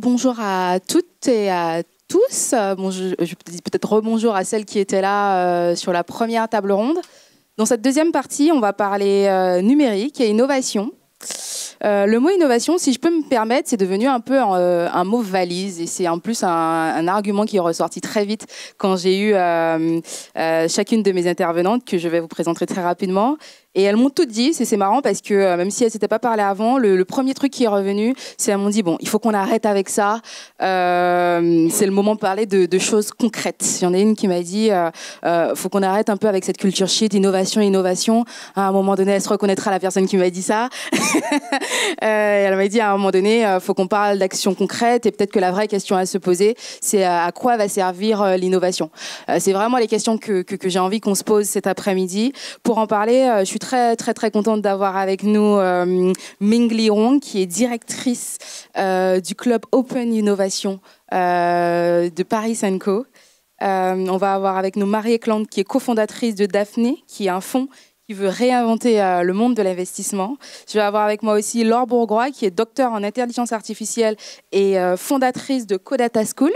bonjour à toutes et à tous. Bon, je dis peut-être rebonjour à celles qui étaient là sur la première table ronde. Dans cette deuxième partie, on va parler numérique et innovation. Le mot innovation, si je peux me permettre, c'est devenu un peu un mot valise et c'est en plus un argument qui est ressorti très vite quand j'ai eu chacune de mes intervenantes que je vais vous présenter très rapidement. Et elles m'ont toutes dit, c'est marrant parce que même si elles ne s'étaient pas parlé avant, le premier truc qui est revenu, c'est elles m'ont dit, bon, il faut qu'on arrête avec ça. C'est le moment de parler de choses concrètes. Il y en a une qui m'a dit, faut qu'on arrête un peu avec cette culture shit, innovation, innovation. À un moment donné, elle se reconnaîtra la personne qui m'a dit ça. Elle m'a dit, à un moment donné, faut qu'on parle d'actions concrètes et peut-être que la vraie question à se poser, c'est à quoi va servir l'innovation. C'est vraiment les questions que j'ai envie qu'on se pose cet après-midi. Pour en parler, je suis très contente d'avoir avec nous Ming Li Hong, qui est directrice du club Open Innovation de Paris & Co. On va avoir avec nous Marie Eklund, qui est cofondatrice de Daphné, qui est un fonds qui veut réinventer le monde de l'investissement. Je vais avoir avec moi aussi Laure Bourgois, qui est docteur en intelligence artificielle et fondatrice de Codata School.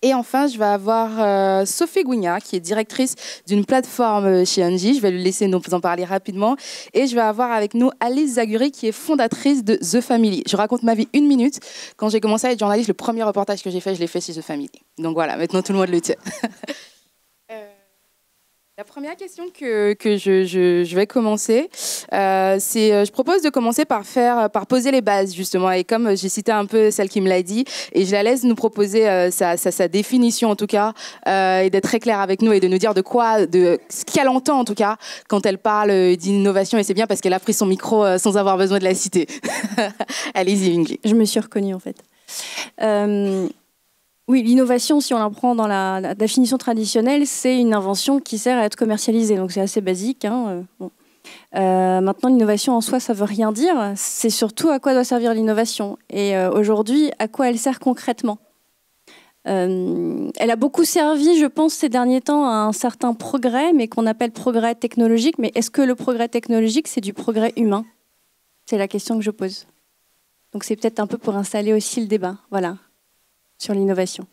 Et enfin, je vais avoir Sophie Gouignard, qui est directrice d'une plateforme chez Engie. Je vais lui laisser nous en parler rapidement. Et je vais avoir avec nous Alice Zaguri, qui est fondatrice de The Family. Je raconte ma vie 1 minute. Quand j'ai commencé à être journaliste, le premier reportage que j'ai fait, je l'ai fait chez The Family. Donc voilà, maintenant tout le monde le tient. La première question que je vais commencer, je propose de commencer par poser les bases, justement. Et comme j'ai cité un peu celle qui me l'a dit, et je la laisse nous proposer sa définition, en tout cas, et d'être très claire avec nous et de nous dire de ce qu'elle entend, en tout cas, quand elle parle d'innovation. Et c'est bien parce qu'elle a pris son micro sans avoir besoin de la citer. Allez-y, Ingrid. Je me suis reconnue, en fait. Oui, l'innovation, si on la prend dans la définition traditionnelle, c'est une invention qui sert à être commercialisée. Donc c'est assez basique. Bon. Maintenant, l'innovation en soi, ça ne veut rien dire. C'est surtout à quoi doit servir l'innovation. Et aujourd'hui, à quoi elle sert concrètement. Elle a beaucoup servi, je pense, ces derniers temps à un certain progrès, mais qu'on appelle progrès technologique. Mais est-ce que le progrès technologique, c'est du progrès humain? C'est la question que je pose. Donc c'est peut-être un peu pour installer aussi le débat. Voilà. Sur l'innovation.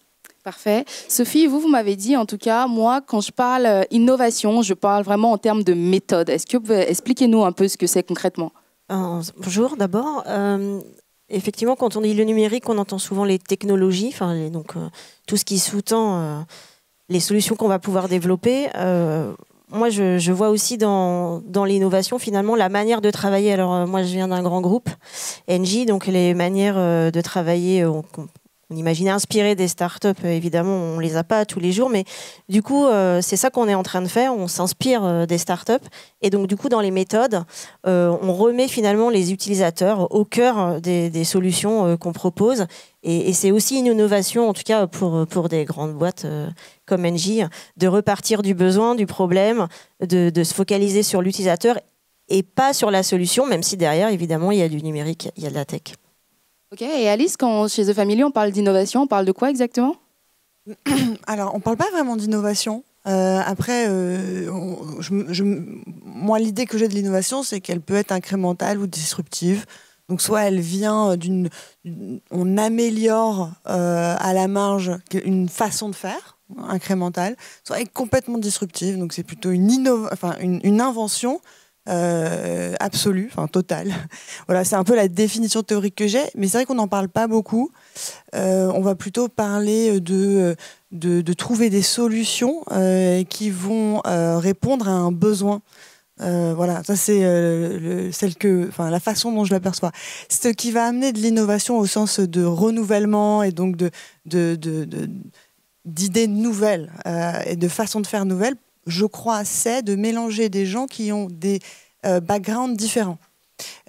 Parfait. Sophie, vous m'avez dit, en tout cas, moi, quand je parle innovation, je parle vraiment en termes de méthode. Est-ce que vous pouvez expliquer-nous un peu ce que c'est concrètement? Bonjour, d'abord. Effectivement, quand on dit le numérique, on entend souvent les technologies, tout ce qui sous-tend les solutions qu'on va pouvoir développer. Moi, je vois aussi dans l'innovation, finalement, la manière de travailler. Alors, moi, je viens d'un grand groupe, Engie, donc les manières de travailler, on imaginait inspirer des startups, évidemment, on ne les a pas tous les jours, mais du coup, c'est ça qu'on est en train de faire, on s'inspire des startups. Et donc, du coup, dans les méthodes, on remet finalement les utilisateurs au cœur des solutions qu'on propose. Et c'est aussi une innovation, en tout cas pour des grandes boîtes comme Engie, de repartir du besoin, du problème, de se focaliser sur l'utilisateur et pas sur la solution, même si derrière, évidemment, il y a du numérique, il y a de la tech. Ok, et Alice, quand chez The Family, on parle d'innovation, on parle de quoi exactement? Alors, on ne parle pas vraiment d'innovation. Après, moi, l'idée que j'ai de l'innovation, c'est qu'elle peut être incrémentale ou disruptive. Donc, soit elle vient on améliore à la marge une façon de faire incrémentale, soit elle est complètement disruptive. Donc, c'est plutôt une invention absolue, totale. Voilà, c'est un peu la définition théorique que j'ai, mais c'est vrai qu'on n'en parle pas beaucoup. On va plutôt parler de trouver des solutions qui vont répondre à un besoin. Voilà, ça c'est la façon dont je l'aperçois. Ce qui va amener de l'innovation au sens de renouvellement et donc d'idées nouvelles et de façons de faire nouvelles, je crois, c'est de mélanger des gens qui ont des backgrounds différents.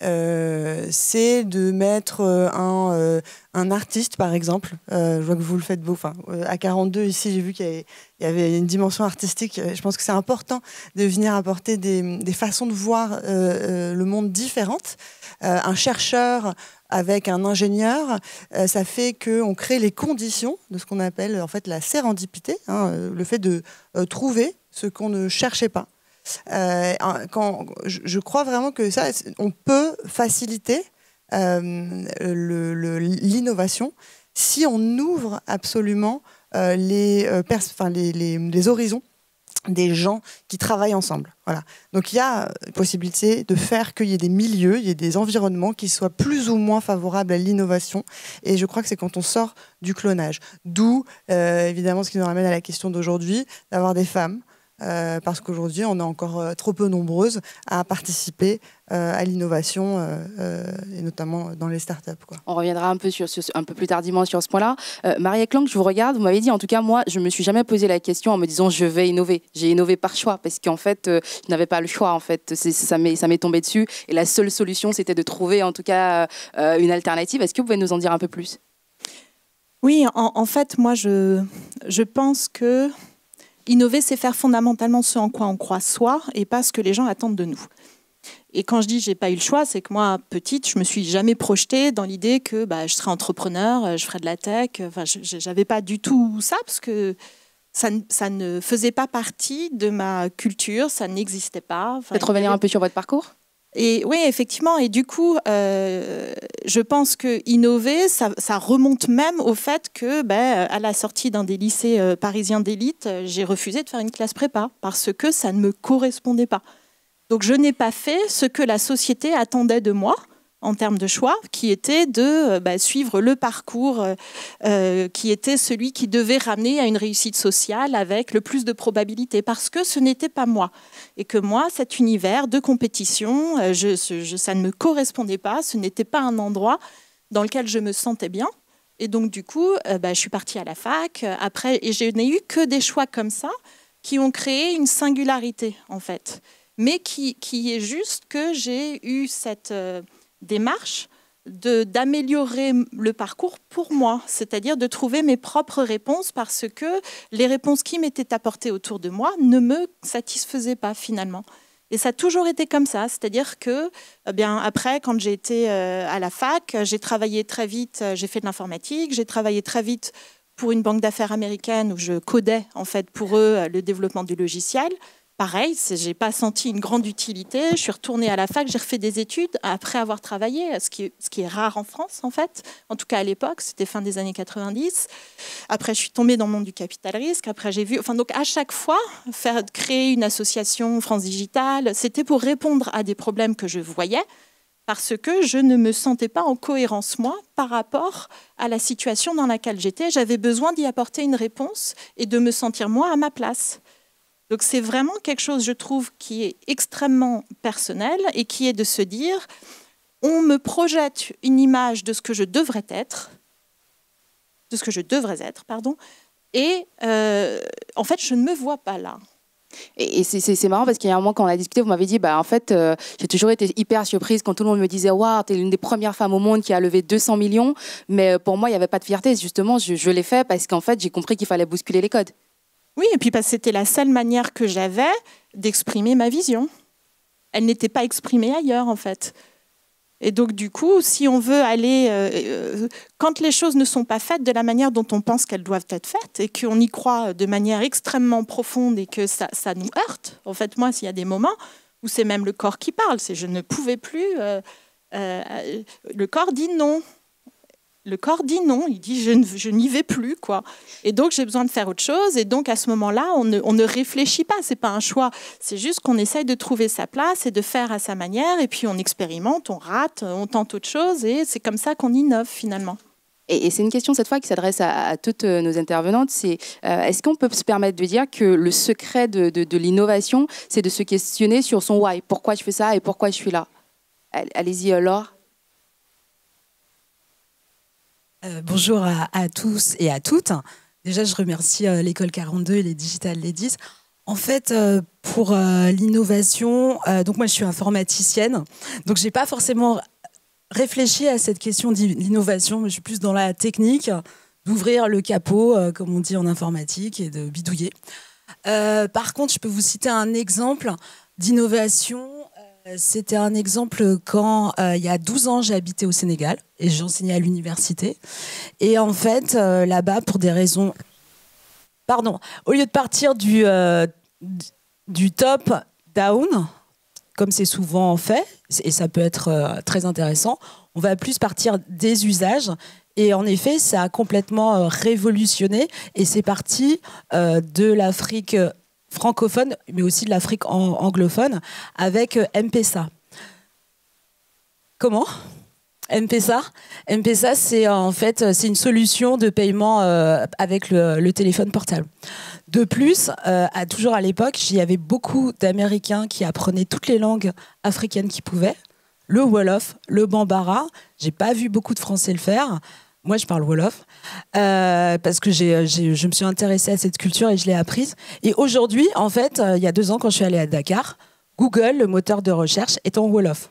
C'est de mettre un artiste, par exemple. Je vois que vous le faites beau. À 42, ici, j'ai vu qu'il y avait une dimension artistique. Je pense que c'est important de venir apporter des façons de voir le monde différentes. Un chercheur avec un ingénieur, ça fait qu'on crée les conditions de ce qu'on appelle en fait la sérendipité, le fait de trouver ce qu'on ne cherchait pas. Je crois vraiment que on peut faciliter l'innovation si on ouvre absolument les horizons des gens qui travaillent ensemble. Voilà. Donc il y a possibilité de faire qu'il y ait des milieux, il y ait des environnements qui soient plus ou moins favorables à l'innovation. Et je crois que c'est quand on sort du clonage. D'où, évidemment, ce qui nous ramène à la question d'aujourd'hui, d'avoir des femmes. Parce qu'aujourd'hui, on est encore trop peu nombreuses à participer à l'innovation, et notamment dans les startups, quoi. On reviendra un peu plus tardivement sur ce point-là. Marie-Clank, je vous regarde, vous m'avez dit, en tout cas, moi, je ne me suis jamais posé la question en me disant je vais innover. J'ai innové par choix, parce qu'en fait, je n'avais pas le choix, en fait. Ça m'est tombé dessus. Et la seule solution, c'était de trouver, en tout cas, une alternative. Est-ce que vous pouvez nous en dire un peu plus? Oui, en fait, moi, je pense que innover, c'est faire fondamentalement ce en quoi on croit soi et pas ce que les gens attendent de nous. Et quand je dis j'ai pas eu le choix, c'est que moi, petite, je me suis jamais projetée dans l'idée que je serais entrepreneur, je ferais de la tech. Enfin, j'avais pas du tout ça parce que ça ne faisait pas partie de ma culture, ça n'existait pas. Enfin, peut-être revenir un peu sur votre parcours? Et oui, effectivement. Et du coup, je pense que innover, ça remonte même au fait que, à la sortie d'un des lycées parisiens d'élite, j'ai refusé de faire une classe prépa parce que ça ne me correspondait pas. Donc, je n'ai pas fait ce que la société attendait de moi en termes de choix, qui était de suivre le parcours qui était celui qui devait ramener à une réussite sociale avec le plus de probabilité, parce que ce n'était pas moi. Et que moi, cet univers de compétition, ça ne me correspondait pas, ce n'était pas un endroit dans lequel je me sentais bien. Et donc, du coup, je suis partie à la fac, après, et je n'ai eu que des choix comme ça qui ont créé une singularité, en fait. Mais qui est juste que j'ai eu cette démarche d'améliorer le parcours pour moi, c'est-à-dire de trouver mes propres réponses parce que les réponses qui m'étaient apportées autour de moi ne me satisfaisaient pas finalement. Et ça a toujours été comme ça, c'est-à-dire que après, quand j'ai été à la fac, j'ai travaillé très vite, j'ai fait de l'informatique, j'ai travaillé très vite pour une banque d'affaires américaine où je codais en fait pour eux le développement du logiciel. Pareil, je n'ai pas senti une grande utilité. Je suis retournée à la fac, j'ai refait des études après avoir travaillé, ce qui est rare en France, en fait. En tout cas, à l'époque, c'était fin des années 90. Après, je suis tombée dans le monde du capital risque. Après, j'ai vu... donc, à chaque fois, créer une association France Digital, c'était pour répondre à des problèmes que je voyais parce que je ne me sentais pas en cohérence, moi, par rapport à la situation dans laquelle j'étais. J'avais besoin d'y apporter une réponse et de me sentir, moi, à ma place. Donc c'est vraiment quelque chose, je trouve, qui est extrêmement personnel et qui est de se dire, on me projette une image de ce que je devrais être, et en fait, je ne me vois pas là. Et c'est marrant parce qu'il y a un moment quand on a discuté, vous m'avez dit en fait j'ai toujours été hyper surprise quand tout le monde me disait waouh, t'es l'une des premières femmes au monde qui a levé 200 millions, mais pour moi il n'y avait pas de fierté, justement je l'ai fait parce qu'en fait j'ai compris qu'il fallait bousculer les codes. Oui, et puis parce que c'était la seule manière que j'avais d'exprimer ma vision. Elle n'était pas exprimée ailleurs, en fait. Et donc, du coup, si on veut aller... quand les choses ne sont pas faites de la manière dont on pense qu'elles doivent être faites et qu'on y croit de manière extrêmement profonde et que ça nous heurte, en fait, moi, s'il y a des moments où c'est même le corps qui parle, c'est je ne pouvais plus... le corps dit non. Le corps dit non, il dit je n'y vais plus, quoi. Et donc j'ai besoin de faire autre chose. Et donc à ce moment-là, on ne réfléchit pas, c'est pas un choix. C'est juste qu'on essaye de trouver sa place et de faire à sa manière. Et puis on expérimente, on rate, on tente autre chose. Et c'est comme ça qu'on innove finalement. Et c'est une question cette fois qui s'adresse à toutes nos intervenantes. C'est est-ce qu'on peut se permettre de dire que le secret de l'innovation, c'est de se questionner sur son why, pourquoi je fais ça et pourquoi je suis là. Allez-y, Laure. Bonjour à tous et à toutes. Déjà, je remercie l'école 42 et les Digital Ladies. En fait, pour l'innovation, donc moi je suis informaticienne, donc j'ai pas forcément réfléchi à cette question de l'innovation, mais je suis plus dans la technique, d'ouvrir le capot, comme on dit en informatique, et de bidouiller. Par contre, je peux vous citer un exemple d'innovation. C'était un exemple quand, il y a 12 ans, j'ai habité au Sénégal et j'enseignais à l'université. Et en fait, là-bas, pour des raisons... Pardon, au lieu de partir du top-down, comme c'est souvent fait, et ça peut être très intéressant, on va plus partir des usages Et en effet, ça a complètement révolutionné. Et c'est parti de l'Afrique francophone, mais aussi de l'Afrique anglophone, avec M-Pesa. Comment ? M-Pesa, c'est en fait une solution de paiement avec le téléphone portable. De plus, toujours à l'époque, il y avait beaucoup d'Américains qui apprenaient toutes les langues africaines qu'ils pouvaient. Le Wolof, le Bambara. J'ai pas vu beaucoup de Français le faire. Moi, je parle Wolof parce que je me suis intéressée à cette culture et je l'ai apprise. Et aujourd'hui, en fait, il y a 2 ans, quand je suis allée à Dakar, Google, le moteur de recherche, est en Wolof.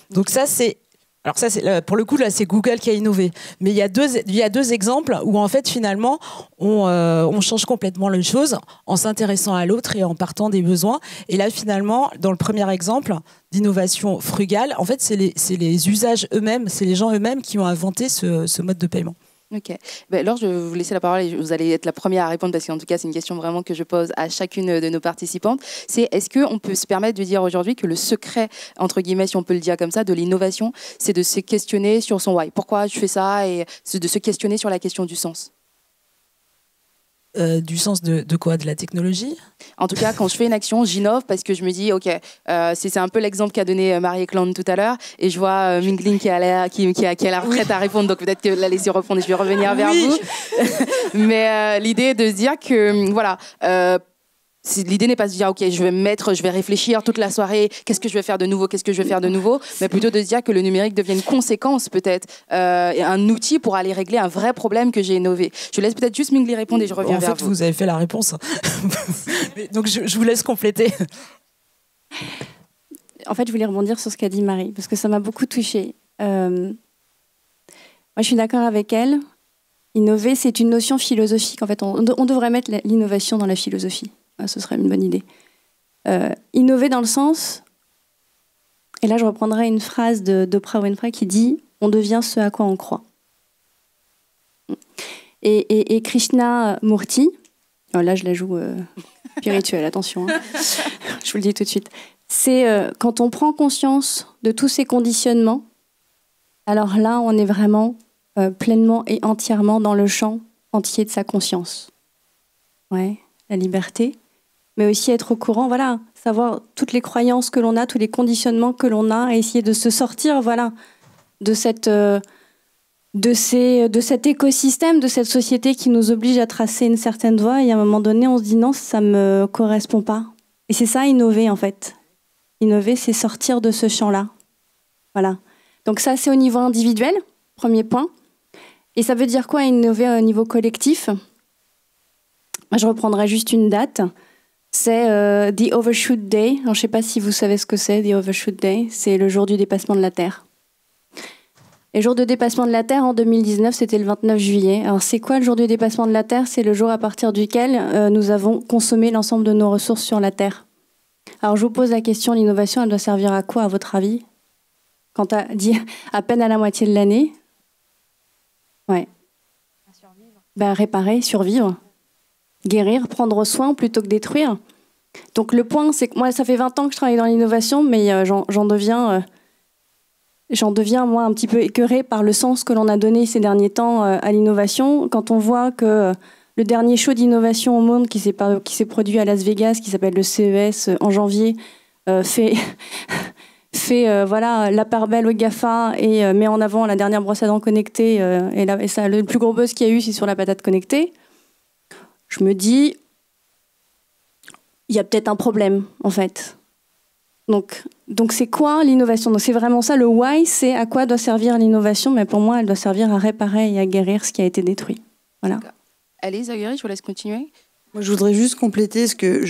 Donc ça, c'est... Alors ça, pour le coup, là, c'est Google qui a innové. Mais il y a deux exemples où, en fait, finalement, on change complètement les choses en s'intéressant à l'autre et en partant des besoins. Et là, finalement, dans le premier exemple d'innovation frugale, en fait, c'est les usages eux-mêmes, c'est les gens eux-mêmes qui ont inventé ce mode de paiement. Ok. Alors, je vais vous laisser la parole et vous allez être la première à répondre parce qu'en tout cas, c'est une question vraiment que je pose à chacune de nos participantes. C'est est-ce qu'on peut se permettre de dire aujourd'hui que le secret, entre guillemets, si on peut le dire comme ça, de l'innovation, c'est de se questionner sur son why. Pourquoi je fais ça et de se questionner sur la question du sens. Du sens de quoi? De la technologie? En tout cas, quand je fais une action, j'innove parce que je me dis, ok, c'est un peu l'exemple qu'a donné Marie Eklund tout à l'heure, et je vois Mingling qui a l'air prête à répondre, donc peut-être que la laisser répondre et je vais revenir vers vous. Mais l'idée est de se dire que, voilà, l'idée n'est pas de se dire, ok, je vais réfléchir toute la soirée, qu'est-ce que je vais faire de nouveau, mais plutôt de se dire que le numérique devient une conséquence peut-être, un outil pour aller régler un vrai problème que j'ai innové. Je laisse peut-être juste Mingli répondre et je reviens vers vous. En fait, vous avez fait la réponse. Donc je vous laisse compléter. En fait, je voulais rebondir sur ce qu'a dit Marie, parce que ça m'a beaucoup touchée. Moi, je suis d'accord avec elle. Innover, c'est une notion philosophique. En fait, on devrait mettre l'innovation dans la philosophie. Ce serait une bonne idée. Innover dans le sens, et là je reprendrai une phrase d'Oprah Winfrey qui dit « On devient ce à quoi on croit ». Et Krishnamurti, là je la joue spirituelle, attention, hein. Je vous le dis tout de suite, c'est quand on prend conscience de tous ces conditionnements, alors là on est vraiment pleinement et entièrement dans le champ entier de sa conscience. Ouais, la liberté. Mais aussi être au courant, voilà, savoir toutes les croyances que l'on a, tous les conditionnements que l'on a, et essayer de se sortir, voilà, de cet écosystème, de cette société qui nous oblige à tracer une certaine voie, et à un moment donné, on se dit non, ça me correspond pas. Et c'est ça, innover, en fait. Innover, c'est sortir de ce champ-là. Voilà. Donc ça, c'est au niveau individuel, premier point. Et ça veut dire quoi, innover au niveau collectif? Moi, je reprendrai juste une date. C'est The Overshoot Day. Alors, je ne sais pas si vous savez ce que c'est, The Overshoot Day. C'est le jour du dépassement de la Terre. Et le jour de dépassement de la Terre, en 2019, c'était le 29 juillet. Alors, c'est quoi le jour du dépassement de la Terre? C'est le jour à partir duquel nous avons consommé l'ensemble de nos ressources sur la Terre. Alors, je vous pose la question, l'innovation, elle doit servir à quoi, à votre avis? Quand tu as dit à peine à la moitié de l'année? Ouais. À survivre. Ben, réparer, survivre. Guérir, prendre soin plutôt que détruire. Donc le point, c'est que moi, ça fait 20 ans que je travaille dans l'innovation, mais j'en deviens, moi, un petit peu écœurée par le sens que l'on a donné ces derniers temps à l'innovation. Quand on voit que le dernier show d'innovation au monde qui s'est produit à Las Vegas, qui s'appelle le CES en janvier, fait voilà, la part belle au GAFA et met en avant la dernière brosse à dents connectée. Et ça, le plus gros buzz qu'il y a eu, c'est sur la patate connectée. Je me dis, il y a peut-être un problème, en fait. Donc c'est quoi l'innovation? Donc c'est vraiment ça, le why, c'est à quoi doit servir l'innovation, mais pour moi, elle doit servir à réparer et à guérir ce qui a été détruit. Voilà. Allez, Zagueri, je vous laisse continuer. Moi, je voudrais juste compléter ce que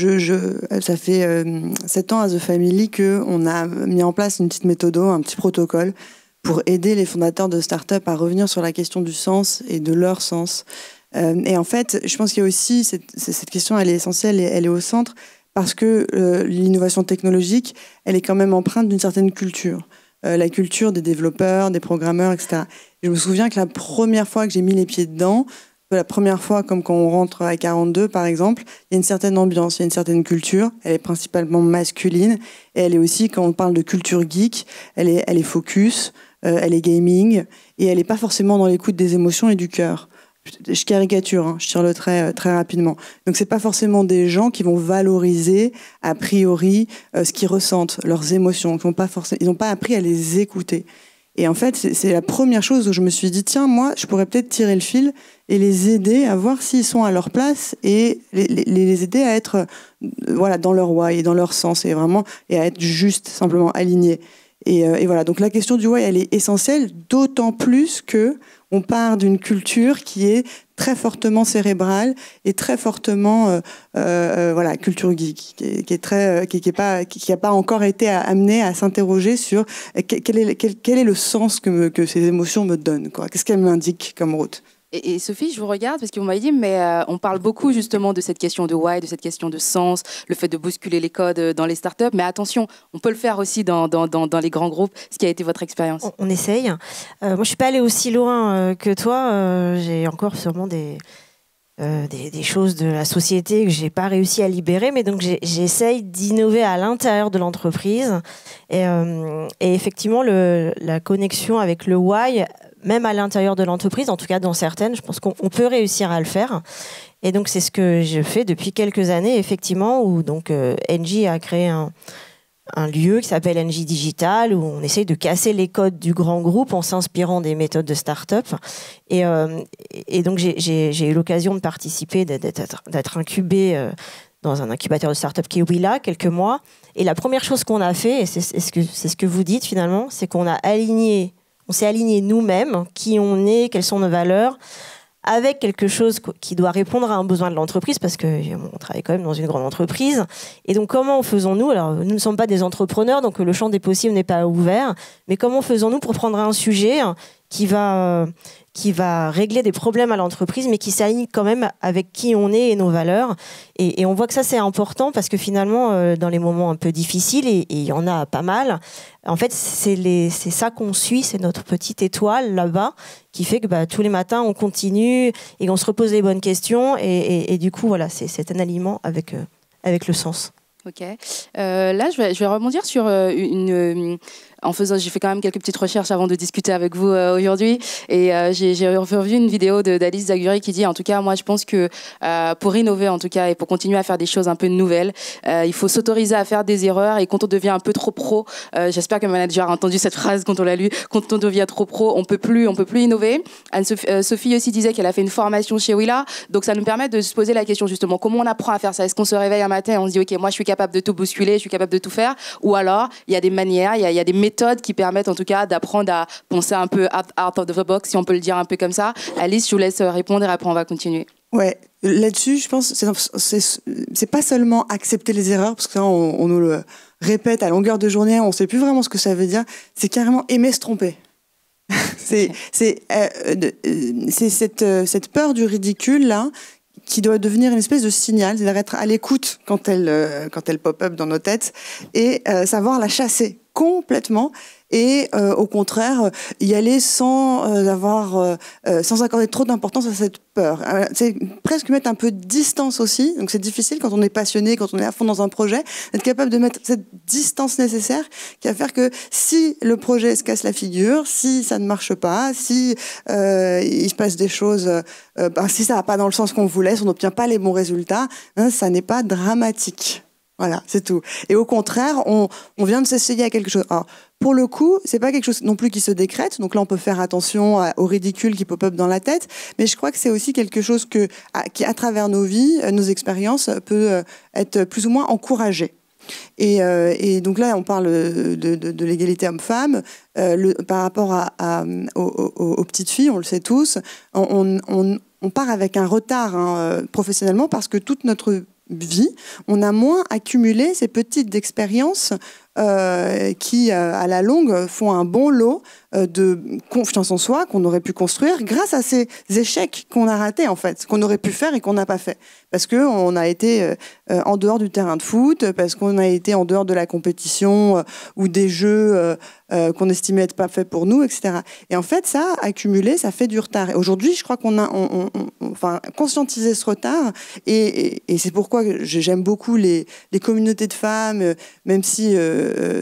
ça fait 7 ans à The Family qu'on a mis en place une petite méthode, un petit protocole pour aider les fondateurs de start-up à revenir sur la question du sens et de leur sens. Et en fait, je pense qu'il y a aussi cette question, elle est essentielle et elle est au centre parce que l'innovation technologique, elle est quand même empreinte d'une certaine culture. La culture des développeurs, des programmeurs, etc. Et je me souviens que la première fois que j'ai mis les pieds dedans, la première fois, comme quand on rentre à 42 par exemple, il y a une certaine ambiance, il y a une certaine culture, elle est principalement masculine, et elle est aussi, quand on parle de culture geek, elle est focus, elle est gaming, et elle n'est pas forcément dans l'écoute des émotions et du cœur. Je caricature, hein, je tire le trait très rapidement. Donc c'est pas forcément des gens qui vont valoriser a priori ce qu'ils ressentent, leurs émotions. Ils n'ont pas appris à les écouter. Et en fait, c'est la première chose où je me suis dit, tiens, moi, je pourrais peut-être tirer le fil et les aider à voir s'ils sont à leur place et les aider à être voilà, dans leur why et dans leur sens et à être juste, simplement alignés. Et voilà, donc la question du why, elle est essentielle, d'autant plus que on part d'une culture qui est très fortement cérébrale et très fortement voilà, culture geek, qui a pas encore été amenée à s'interroger sur quel est le sens que ces émotions me donnent, quoi. Qu'est-ce qu'elles m'indiquent comme route. Et Sophie, je vous regarde parce que vous m'avez dit, mais on parle beaucoup justement de cette question de why, de cette question de sens, le fait de bousculer les codes dans les startups. Mais attention, on peut le faire aussi dans les grands groupes. Ce qui a été votre expérience? On essaye. Moi, je suis pas allée aussi loin que toi. J'ai encore sûrement des choses de la société que j'ai pas réussi à libérer, mais donc j'essaye d'innover à l'intérieur de l'entreprise. Et effectivement, la connexion avec le why, même à l'intérieur de l'entreprise, en tout cas dans certaines, je pense qu'on peut réussir à le faire. Et donc c'est ce que je fais depuis quelques années, effectivement, où donc Engie a créé un lieu qui s'appelle Engie Digital, où on essaye de casser les codes du grand groupe en s'inspirant des méthodes de start-up. Et donc j'ai eu l'occasion de participer, d'être incubée dans un incubateur de start-up qui est Willa, quelques mois. Et la première chose qu'on a fait, et c'est ce que vous dites finalement, c'est qu'on s'est aligné nous-mêmes, qui on est, quelles sont nos valeurs, avec quelque chose qui doit répondre à un besoin de l'entreprise, parce qu'on travaille quand même dans une grande entreprise. Et donc, comment faisons-nous? Alors, nous ne sommes pas des entrepreneurs, donc le champ des possibles n'est pas ouvert, mais comment faisons-nous pour prendre un sujet qui va régler des problèmes à l'entreprise, mais qui s'aligne quand même avec qui on est et nos valeurs. Et on voit que ça, c'est important, parce que finalement, dans les moments un peu difficiles, et il y en a pas mal, en fait, c'est ça qu'on suit, c'est notre petite étoile là-bas, qui fait que tous les matins, on continue et on se repose les bonnes questions. Et du coup, voilà, c'est un aliment avec le sens. Ok. Là, je vais rebondir sur j'ai fait quand même quelques petites recherches avant de discuter avec vous aujourd'hui, et j'ai revu une vidéo d'Alice Zaguri qui dit, en tout cas, moi je pense que pour innover en tout cas et pour continuer à faire des choses un peu nouvelles, il faut s'autoriser à faire des erreurs, et quand on devient un peu trop pro, j'espère que Manager a entendu cette phrase quand on l'a lu, quand on devient trop pro, on peut plus innover. Sophie aussi disait qu'elle a fait une formation chez Willa, donc ça nous permet de se poser la question justement, comment on apprend à faire ça? Est-ce qu'on se réveille un matin et on se dit, ok, moi je suis capable de tout bousculer, je suis capable de tout faire, ou alors il y a des manières, il y a des méthodes qui permettent en tout cas d'apprendre à penser un peu out of the box, si on peut le dire un peu comme ça. Alice, je vous laisse répondre et après on va continuer. Ouais, là-dessus, je pense c'est pas seulement accepter les erreurs, parce que ça, on nous le répète à longueur de journée, on sait plus vraiment ce que ça veut dire. C'est carrément aimer se tromper. C'est cette peur du ridicule là, qui doit devenir une espèce de signal, c'est-à-dire être à l'écoute quand elle pop-up dans nos têtes, et savoir la chasser complètement, et au contraire y aller sans accorder trop d'importance à cette peur. C'est presque mettre un peu de distance aussi, donc c'est difficile quand on est passionné, quand on est à fond dans un projet, d'être capable de mettre cette distance nécessaire qui va faire que si le projet se casse la figure, si ça ne marche pas, si il se passe des choses, si ça va pas dans le sens qu'on voulait, si on n'obtient pas les bons résultats, ça n'est pas dramatique. Voilà, c'est tout. Et au contraire, on vient de s'essayer à quelque chose. Alors, pour le coup, c'est pas quelque chose non plus qui se décrète. Donc là, on peut faire attention au ridicule qui pop-up dans la tête. Mais je crois que c'est aussi quelque chose qui, à travers nos vies, nos expériences, peut être plus ou moins encouragé. Et donc là, on parle de l'égalité homme-femme. Par rapport aux petites filles, on le sait tous, on part avec un retard professionnellement, parce que toute notre vie, on a moins accumulé ces petites expériences qui, à la longue, font un bon lot de confiance en soi qu'on aurait pu construire grâce à ces échecs qu'on a ratés, en fait, qu'on aurait pu faire et qu'on n'a pas fait. Parce qu'on a été en dehors du terrain de foot, parce qu'on a été en dehors de la compétition ou des jeux qu'on estimait être pas faits pour nous, etc. Et en fait, ça, accumulé, ça fait du retard. Et aujourd'hui, je crois qu'on a conscientisé ce retard, et c'est pourquoi j'aime beaucoup les communautés de femmes, même si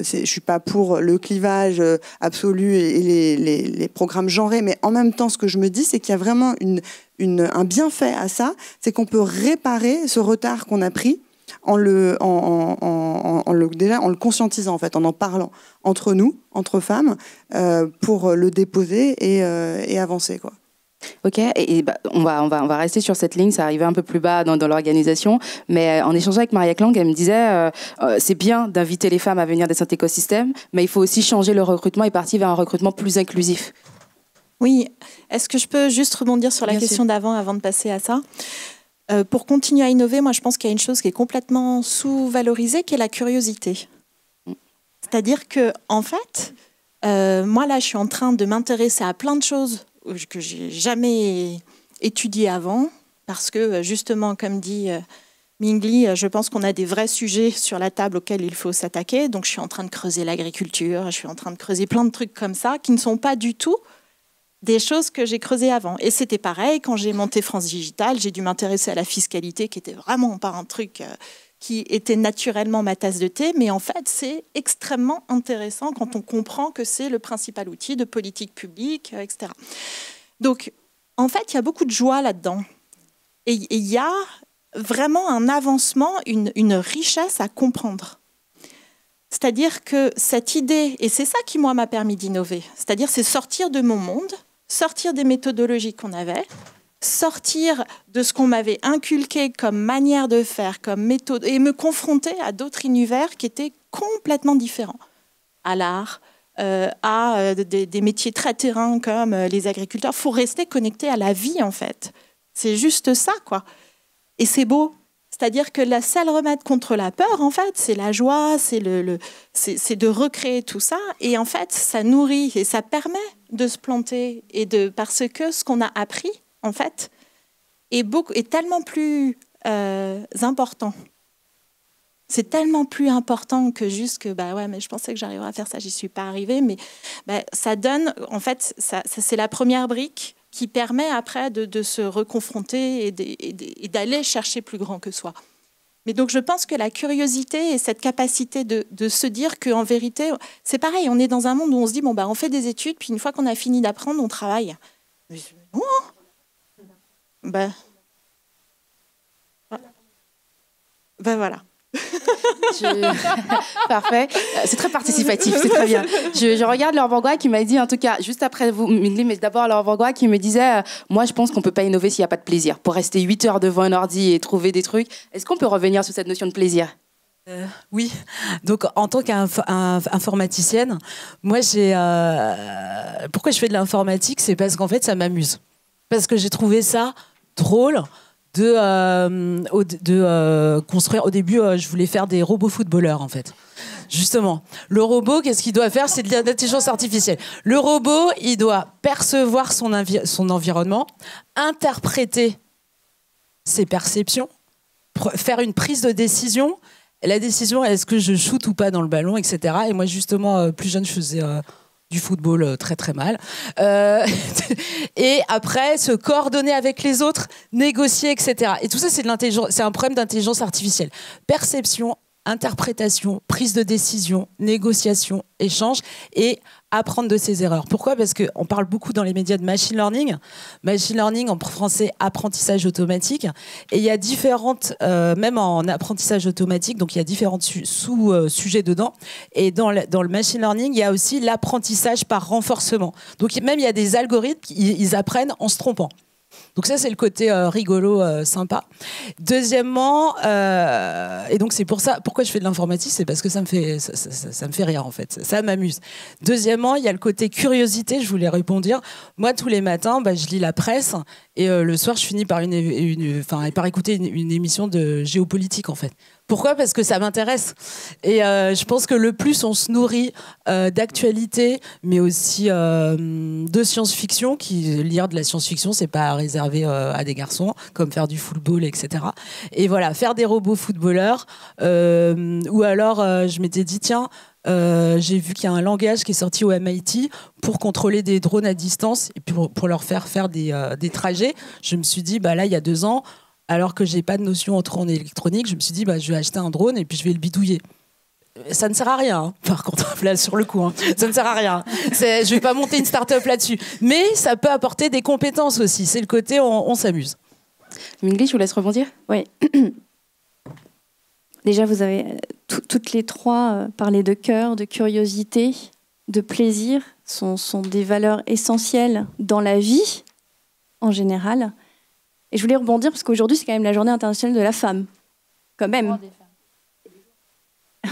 je suis pas pour le clivage absolu et les programmes genrés, mais en même temps, ce que je me dis, c'est qu'il y a vraiment un bienfait à ça, c'est qu'on peut réparer ce retard qu'on a pris en le conscientisant, en fait, en parlant entre nous, entre femmes, pour le déposer et avancer, quoi. Ok, on va rester sur cette ligne, ça arrivait un peu plus bas dans l'organisation, mais en échangeant avec Maria Klang, elle me disait c'est bien d'inviter les femmes à venir de cet écosystème, mais il faut aussi changer le recrutement et partir vers un recrutement plus inclusif. Oui, est-ce que je peux juste rebondir sur la question d'avant avant de passer à ça ? Pour continuer à innover, moi je pense qu'il y a une chose qui est complètement sous-valorisée, qui est la curiosité. C'est-à-dire que, en fait, moi là je suis en train de m'intéresser à plein de choses que j'ai jamais étudié avant, parce que justement, comme dit Mingli, je pense qu'on a des vrais sujets sur la table auxquels il faut s'attaquer. Donc je suis en train de creuser l'agriculture, je suis en train de creuser plein de trucs comme ça, qui ne sont pas du tout des choses que j'ai creusées avant. Et c'était pareil, quand j'ai monté France Digital, j'ai dû m'intéresser à la fiscalité, qui était vraiment pas un truc qui était naturellement ma tasse de thé, mais en fait, c'est extrêmement intéressant quand on comprend que c'est le principal outil de politique publique, etc. Donc, en fait, il y a beaucoup de joie là-dedans. Et il y a vraiment un avancement, une richesse à comprendre. C'est-à-dire que cette idée, et c'est ça qui, moi, m'a permis d'innover, c'est-à-dire c'est sortir de mon monde, sortir des méthodologies qu'on avait, sortir de ce qu'on m'avait inculqué comme manière de faire, comme méthode, et me confronter à d'autres univers qui étaient complètement différents. À l'art, à des métiers très terrains comme les agriculteurs. Il faut rester connecté à la vie, en fait. C'est juste ça, quoi. Et c'est beau. C'est-à-dire que la seule remède contre la peur, en fait, c'est la joie, c'est de recréer tout ça. Et en fait, ça nourrit et ça permet de se planter. Parce que ce qu'on a appris, en fait, est tellement plus important. C'est tellement plus important que juste que, mais je pensais que j'arriverais à faire ça, j'y suis pas arrivée. Mais ça donne, en fait, ça c'est la première brique qui permet après de se reconfronter et d'aller chercher plus grand que soi. Mais donc, je pense que la curiosité et cette capacité de se dire qu'en vérité, c'est pareil, on est dans un monde où on se dit, on fait des études, puis une fois qu'on a fini d'apprendre, on travaille. Oh voilà. Parfait. C'est très participatif, c'est très bien. Je regarde Laure Bourgois qui m'a dit, en tout cas, juste après vous, Mingli, mais d'abord Laure Bourgois qui me disait moi, je pense qu'on ne peut pas innover s'il n'y a pas de plaisir. Pour rester 8 heures devant un ordi et trouver des trucs, est-ce qu'on peut revenir sur cette notion de plaisir ? Oui, donc en tant qu'informaticienne, moi pourquoi je fais de l'informatique, c'est parce qu'en fait ça m'amuse. Parce que j'ai trouvé ça drôle de construire. Au début, je voulais faire des robots footballeurs, en fait. Justement, le robot, qu'est-ce qu'il doit faire ? C'est de l'intelligence artificielle. Le robot, il doit percevoir son environnement, interpréter ses perceptions, faire une prise de décision. La décision, est-ce que je shoot ou pas dans le ballon, etc. Et moi, justement, plus jeune, je faisais du football très très mal. Et après, se coordonner avec les autres, négocier, etc. Et tout ça, c'est un problème d'intelligence artificielle. Perception, interprétation, prise de décision, négociation, échange et apprendre de ses erreurs. Pourquoi ? Parce qu'on parle beaucoup dans les médias de machine learning. Machine learning, en français, apprentissage automatique. Et il y a différentes, même en apprentissage automatique, donc il y a différents sous-sujets dedans. Et dans le machine learning, il y a aussi l'apprentissage par renforcement. Donc même il y a des algorithmes, ils apprennent en se trompant. Donc ça, c'est le côté rigolo, sympa. Deuxièmement, et donc c'est pour ça, pourquoi je fais de l'informatique, c'est parce que ça me fait rire en fait, ça m'amuse. Deuxièmement, il y a le côté curiosité, je voulais répondre. Moi, tous les matins, je lis la presse et le soir, je finis par par écouter une émission de géopolitique en fait. Pourquoi ? Parce que ça m'intéresse. Et je pense que le plus on se nourrit d'actualité, mais aussi de science-fiction, lire de la science-fiction, c'est pas réservé à des garçons, comme faire du football, etc. Et voilà, faire des robots footballeurs. Ou alors, je m'étais dit, tiens, j'ai vu qu'il y a un langage qui est sorti au MIT pour contrôler des drones à distance et pour leur faire des trajets. Je me suis dit, là, il y a 2 ans, alors que j'ai pas de notion en électronique, je me suis dit je vais acheter un drone et puis je vais le bidouiller. ça ne sert à rien, hein, par contre, là, sur le coup. Hein, ça ne sert à rien. Je ne vais pas monter une start-up là-dessus. Mais ça peut apporter des compétences aussi. C'est le côté on s'amuse. Mingli, je vous laisse rebondir. Oui. Déjà, vous avez toutes les trois parlé de cœur, de curiosité, de plaisir. Sont des valeurs essentielles dans la vie, en général. Et je voulais rebondir parce qu'aujourd'hui, c'est quand même la journée internationale de la femme. Quand même.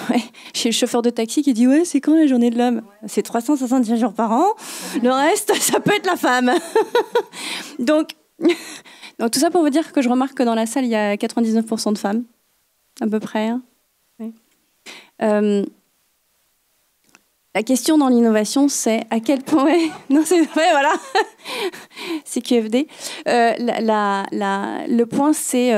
Ouais. J'ai le chauffeur de taxi qui dit « Ouais, c'est quand la journée de l'homme ?» C'est 365 jours par an. Le reste, ça peut être la femme. Donc, tout ça pour vous dire que je remarque que dans la salle, il y a 99% de femmes, à peu près. Hein. Oui. La question dans l'innovation, c'est à quel point... Ouais, non, c'est vrai, voilà. C'est QFD. Le point, c'est...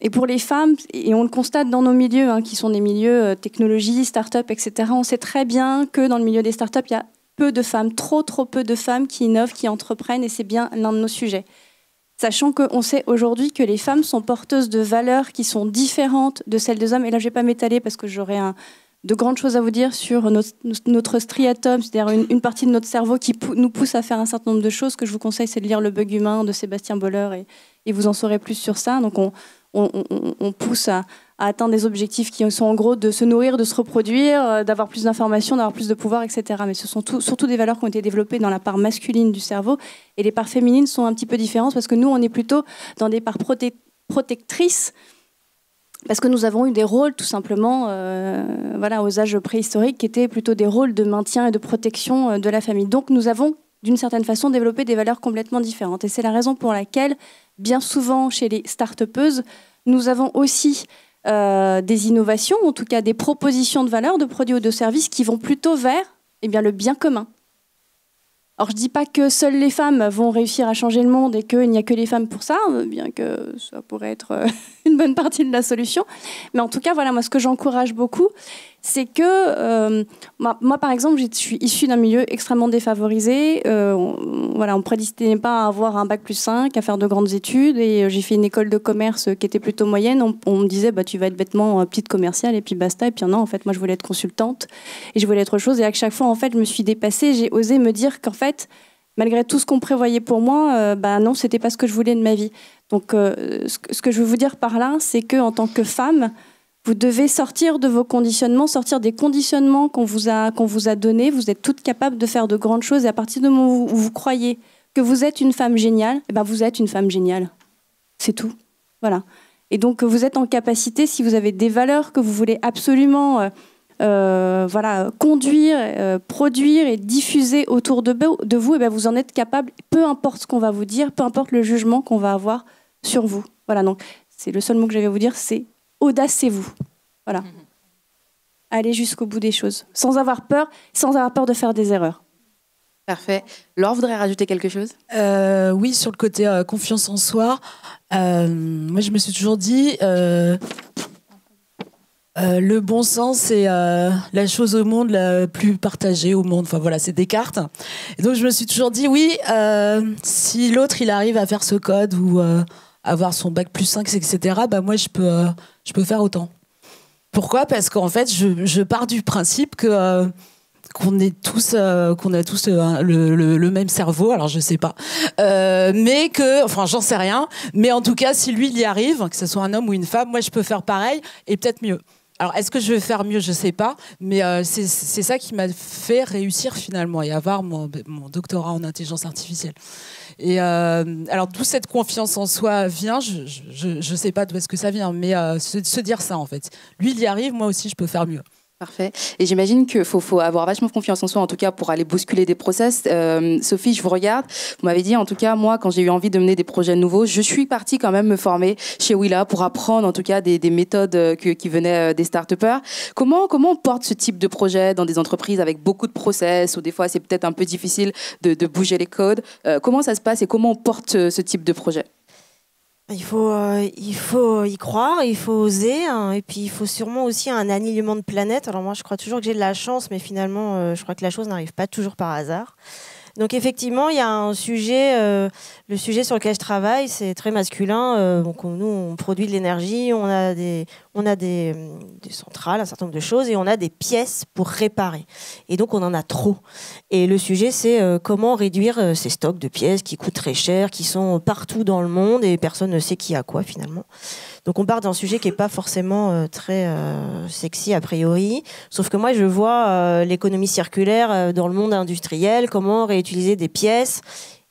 et pour les femmes, et on le constate dans nos milieux, hein, qui sont des milieux technologie, start-up, etc., on sait très bien que dans le milieu des start-up, il y a peu de femmes, trop peu de femmes qui innovent, qui entreprennent, et c'est bien l'un de nos sujets. Sachant qu'on sait aujourd'hui que les femmes sont porteuses de valeurs qui sont différentes de celles des hommes. Et là, je ne vais pas m'étaler parce que j'aurais de grandes choses à vous dire sur notre striatum, c'est-à-dire une partie de notre cerveau qui nous pousse à faire un certain nombre de choses. Ce que je vous conseille, c'est de lire Le Bug humain de Sébastien Boller et vous en saurez plus sur ça. Donc, on pousse à atteindre des objectifs qui sont en gros de se nourrir, de se reproduire, d'avoir plus d'informations, d'avoir plus de pouvoir, etc. Mais ce sont surtout des valeurs qui ont été développées dans la part masculine du cerveau. Et les parts féminines sont un petit peu différentes parce que nous, on est plutôt dans des parts protectrices parce que nous avons eu des rôles tout simplement aux âges préhistoriques qui étaient plutôt des rôles de maintien et de protection de la famille. Donc nous avons d'une certaine façon développé des valeurs complètement différentes. Et c'est la raison pour laquelle, bien souvent chez les start-upeuses, nous avons aussi des innovations, en tout cas des propositions de valeurs, de produits ou de services qui vont plutôt vers le bien commun. Alors je ne dis pas que seules les femmes vont réussir à changer le monde et qu'il n'y a que les femmes pour ça, bien que ça pourrait être une bonne partie de la solution. Mais en tout cas, voilà, moi ce que j'encourage beaucoup, c'est que moi par exemple, je suis issue d'un milieu extrêmement défavorisé. On ne prédestinait pas à avoir un bac plus 5, à faire de grandes études. Et j'ai fait une école de commerce qui était plutôt moyenne. On me disait, tu vas être bêtement petite commerciale et puis basta. Et puis non, en fait, moi je voulais être consultante et je voulais être autre chose. Et à chaque fois, en fait, je me suis dépassée. J'ai osé me dire qu'en fait, malgré tout ce qu'on prévoyait pour moi, non, c'était pas ce que je voulais de ma vie. Donc, ce que je veux vous dire par là, c'est qu'en tant que femme, vous devez sortir de vos conditionnements, sortir des conditionnements qu'on vous a donnés. Vous êtes toutes capables de faire de grandes choses. Et à partir du moment où vous croyez que vous êtes une femme géniale, vous êtes une femme géniale. C'est tout. Voilà. Et donc, vous êtes en capacité, si vous avez des valeurs que vous voulez absolument conduire, produire et diffuser autour de vous, vous en êtes capable, peu importe ce qu'on va vous dire, peu importe le jugement qu'on va avoir sur vous. Voilà, donc c'est le seul mot que je vais vous dire, c'est audacez-vous. Voilà. Allez jusqu'au bout des choses, sans avoir peur de faire des erreurs. Parfait. Laure voudrait rajouter quelque chose ? Oui, sur le côté confiance en soi, moi je me suis toujours dit... le bon sens, c'est la chose au monde la plus partagée au monde. Enfin voilà, c'est Descartes. Et donc je me suis toujours dit oui, si l'autre il arrive à faire ce code ou avoir son bac plus 5, etc. Moi je peux faire autant. Pourquoi ? Parce qu'en fait je pars du principe que qu'on a tous le même cerveau. Alors je sais pas, mais j'en sais rien. Mais en tout cas, si lui il y arrive, que ce soit un homme ou une femme, moi je peux faire pareil et peut-être mieux. Alors, est-ce que je vais faire mieux ? Je ne sais pas, mais c'est ça qui m'a fait réussir finalement et avoir mon doctorat en intelligence artificielle. Et alors, d'où cette confiance en soi vient, je ne sais pas d'où est-ce que ça vient, mais se dire ça en fait. Lui, il y arrive, moi aussi, je peux faire mieux. Parfait. Et j'imagine qu'il faut avoir vachement confiance en soi, en tout cas pour aller bousculer des process. Sophie, je vous regarde. Vous m'avez dit, en tout cas, moi, quand j'ai eu envie de mener des projets nouveaux, je suis partie quand même me former chez Willa pour apprendre, en tout cas, des méthodes qui venaient des start-upers. Comment on porte ce type de projet dans des entreprises avec beaucoup de process, où des fois, c'est peut-être un peu difficile de bouger les codes. Comment ça se passe et comment on porte ce type de projet ? Il faut y croire, il faut oser, hein, et puis il faut sûrement aussi un alignement de planètes. Alors moi, je crois toujours que j'ai de la chance, mais finalement, je crois que la chose n'arrive pas toujours par hasard. Donc effectivement, il y a un sujet, le sujet sur lequel je travaille, c'est très masculin. Donc nous, on produit de l'énergie, on on a des centrales, un certain nombre de choses, et on a des pièces pour réparer. Et donc, on en a trop. Et le sujet, c'est comment réduire ces stocks de pièces qui coûtent très cher, qui sont partout dans le monde, et personne ne sait qui a quoi, finalement. Donc, on part d'un sujet qui n'est pas forcément très sexy, a priori. Sauf que moi, je vois l'économie circulaire dans le monde industriel, comment réutiliser des pièces.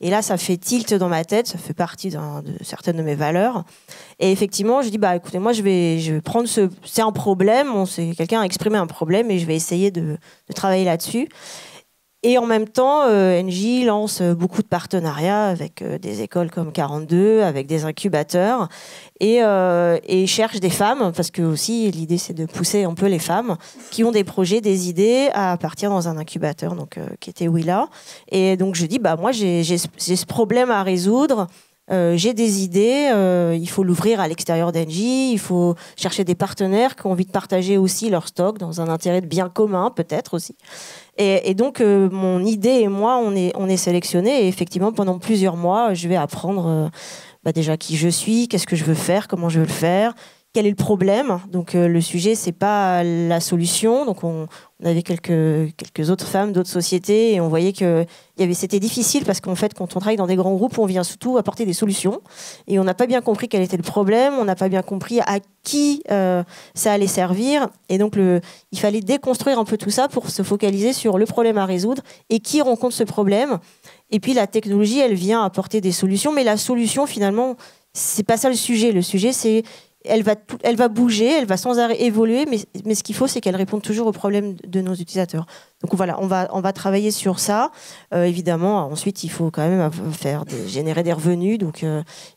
Et là, ça fait tilt dans ma tête, ça fait partie de certaines de mes valeurs. Et effectivement, je dis, bah, écoutez, moi, je vais prendre c'est un problème, quelqu'un a exprimé un problème et je vais essayer de travailler là-dessus. Et en même temps, Engie lance beaucoup de partenariats avec des écoles comme 42, avec des incubateurs, et cherche des femmes, parce que aussi l'idée c'est de pousser un peu les femmes qui ont des projets, des idées à partir dans un incubateur, donc qui était Willa. Et donc je dis, bah moi j'ai ce problème à résoudre. J'ai des idées, il faut l'ouvrir à l'extérieur d'Engie, il faut chercher des partenaires qui ont envie de partager aussi leur stock dans un intérêt de bien commun, peut-être aussi. Et donc, mon idée et moi, on est sélectionnés. Et effectivement, pendant plusieurs mois, je vais apprendre déjà qui je suis, qu'est-ce que je veux faire, comment je veux le faire, quel est le problème. Donc, le sujet, c'est pas la solution. Donc, on avait quelques autres femmes d'autres sociétés et on voyait que c'était difficile parce qu'en fait, quand on travaille dans des grands groupes, on vient surtout apporter des solutions et on n'a pas bien compris quel était le problème, on n'a pas bien compris à qui ça allait servir. Et donc, il fallait déconstruire un peu tout ça pour se focaliser sur le problème à résoudre et qui rencontre ce problème. Et puis, la technologie, elle vient apporter des solutions, mais la solution, finalement, c'est pas ça le sujet. Le sujet, c'est elle va bouger, elle va sans arrêt évoluer, mais ce qu'il faut, c'est qu'elle réponde toujours aux problèmes de nos utilisateurs. Donc voilà, on va travailler sur ça. Évidemment, ensuite, il faut quand même générer des revenus. Donc,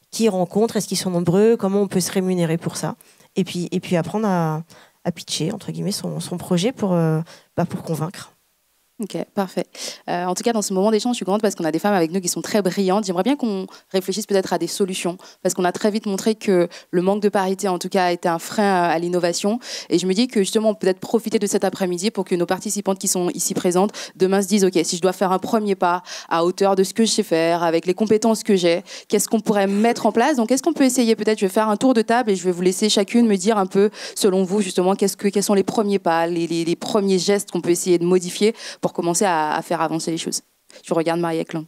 qui rencontre, est-ce qu'ils sont nombreux, comment on peut se rémunérer pour ça, et puis apprendre à pitcher entre guillemets son projet pour convaincre. Ok, parfait. En tout cas, dans ce moment d'échange, je suis contente parce qu'on a des femmes avec nous qui sont très brillantes. J'aimerais bien qu'on réfléchisse peut-être à des solutions, parce qu'on a très vite montré que le manque de parité, en tout cas, était un frein à l'innovation. Et je me dis que justement, on peut peut-être profiter de cet après-midi pour que nos participantes qui sont ici présentes, demain se disent, ok, si je dois faire un premier pas à hauteur de ce que je sais faire, avec les compétences que j'ai, qu'est-ce qu'on pourrait mettre en place? Donc, est-ce qu'on peut essayer? Peut-être, je vais faire un tour de table et je vais vous laisser chacune me dire un peu, selon vous, justement, quels sont les premiers pas, les premiers gestes qu'on peut essayer de modifier pour commencer à faire avancer les choses. Je regarde Marie-Claude.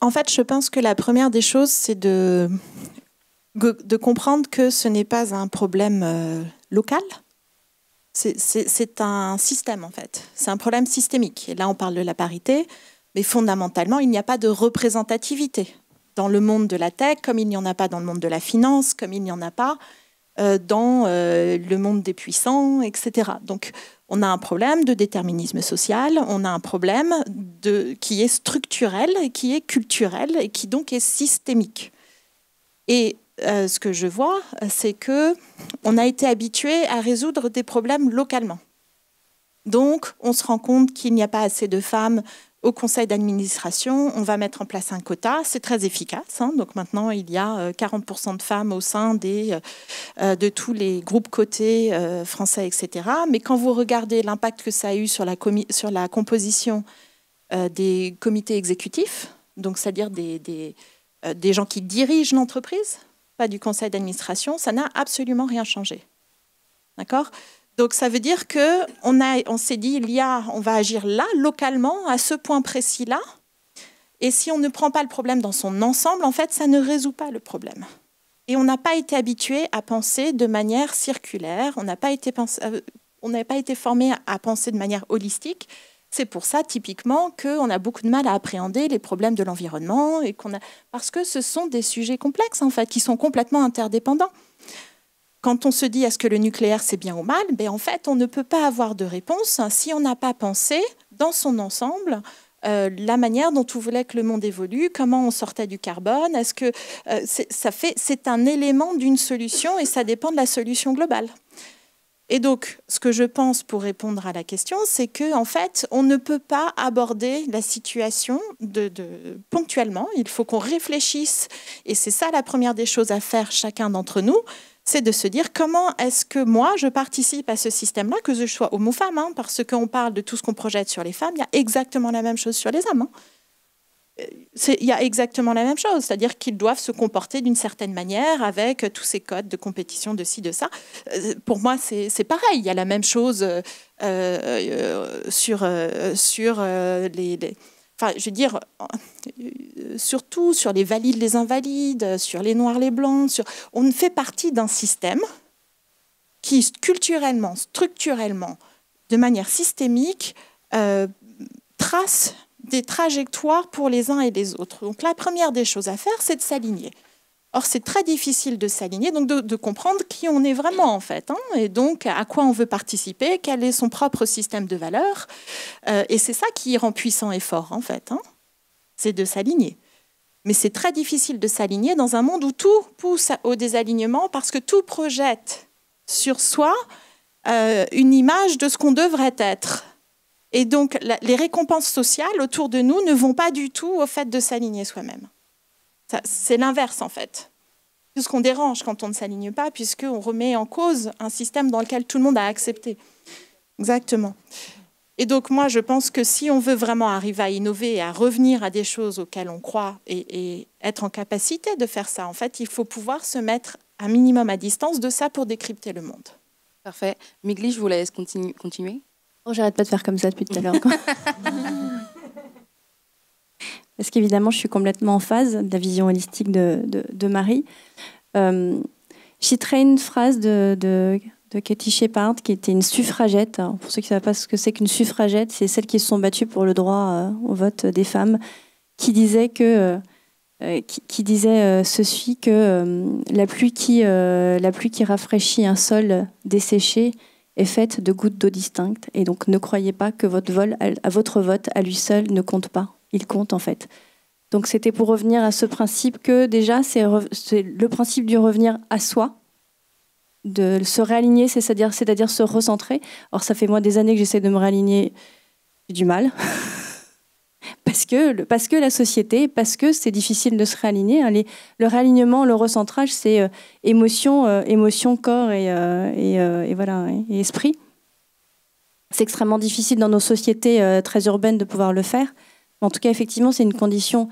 En fait, je pense que la première des choses, c'est de comprendre que ce n'est pas un problème local. C'est un système, en fait. C'est un problème systémique. Et là, on parle de la parité, mais fondamentalement, il n'y a pas de représentativité dans le monde de la tech, comme il n'y en a pas dans le monde de la finance, comme il n'y en a pas dans le monde des puissants, etc. Donc, on a un problème de déterminisme social, on a un problème qui est structurel, qui est culturel et qui donc est systémique. Et ce que je vois, c'est qu'on a été habitué à résoudre des problèmes localement. Donc, on se rend compte qu'il n'y a pas assez de femmes au conseil d'administration, on va mettre en place un quota, c'est très efficace. Donc maintenant, il y a 40% de femmes au sein de tous les groupes cotés français, etc. Mais quand vous regardez l'impact que ça a eu sur la composition des comités exécutifs, donc c'est-à-dire des gens qui dirigent l'entreprise, pas du conseil d'administration, ça n'a absolument rien changé. D'accord ? Donc, ça veut dire qu'on s'est dit, on va agir là, localement, à ce point précis-là. Et si on ne prend pas le problème dans son ensemble, en fait, ça ne résout pas le problème. Et on n'a pas été habitué à penser de manière circulaire. On n'a pas été formé à penser de manière holistique. C'est pour ça, typiquement, qu'on a beaucoup de mal à appréhender les problèmes de l'environnement, parce que ce sont des sujets complexes, en fait, qui sont complètement interdépendants. Quand on se dit est-ce que le nucléaire c'est bien ou mal, en fait on ne peut pas avoir de réponse si on n'a pas pensé dans son ensemble la manière dont on voulait que le monde évolue, comment on sortait du carbone, est-ce que c'est un élément d'une solution et ça dépend de la solution globale. Et donc ce que je pense pour répondre à la question, c'est qu'en fait on ne peut pas aborder la situation ponctuellement, il faut qu'on réfléchisse et c'est ça la première des choses à faire chacun d'entre nous. C'est de se dire comment est-ce que moi, je participe à ce système-là, que je sois homme ou femme, parce qu'on parle de tout ce qu'on projette sur les femmes, il y a exactement la même chose sur les hommes. il y a exactement la même chose, c'est-à-dire qu'ils doivent se comporter d'une certaine manière avec tous ces codes de compétition, de ci, de ça. Pour moi, c'est pareil. Il y a la même chose sur les enfin, je veux dire, surtout sur les valides, les invalides, sur les noirs, les blancs. On fait partie d'un système qui, culturellement, structurellement, de manière systémique, trace des trajectoires pour les uns et les autres. Donc la première des choses à faire, c'est de s'aligner. Or, c'est très difficile de s'aligner, donc de comprendre qui on est vraiment, en fait, hein, et donc à quoi on veut participer, quel est son propre système de valeurs. Et c'est ça qui rend puissant et fort, en fait. Hein, c'est de s'aligner. Mais c'est très difficile de s'aligner dans un monde où tout pousse au désalignement, parce que tout projette sur soi une image de ce qu'on devrait être. Et donc, les récompenses sociales autour de nous ne vont pas du tout au fait de s'aligner soi-même. C'est l'inverse, en fait. C'est ce qu'on dérange quand on ne s'aligne pas, puisqu'on remet en cause un système dans lequel tout le monde a accepté. Exactement. Et donc, moi, je pense que si on veut vraiment arriver à innover et à revenir à des choses auxquelles on croit et être en capacité de faire ça, en fait, il faut pouvoir se mettre un minimum à distance de ça pour décrypter le monde. Parfait. Migli, je vous laisse continuer. Oh, j'arrête pas de faire comme ça depuis tout à l'heure. Parce qu'évidemment, je suis complètement en phase de la vision holistique de Marie. Je citerai une phrase de Katie Shepard, qui était une suffragette. Alors, pour ceux qui ne savent pas ce que c'est qu'une suffragette, c'est celles qui se sont battues pour le droit au vote des femmes, qui disait ceci, que la pluie qui rafraîchit un sol desséché est faite de gouttes d'eau distinctes. Et donc, ne croyez pas que votre vote à lui seul ne compte pas. Il compte, en fait. Donc, c'était pour revenir à ce principe que, déjà, c'est le principe du revenir à soi, de se réaligner, c'est-à-dire se recentrer. Or, ça fait moi des années que j'essaie de me réaligner. J'ai du mal. parce que la société, parce que c'est difficile de se réaligner. Le réalignement, le recentrage, c'est émotion, corps et voilà, et esprit. C'est extrêmement difficile dans nos sociétés très urbaines de pouvoir le faire. En tout cas, effectivement, c'est une condition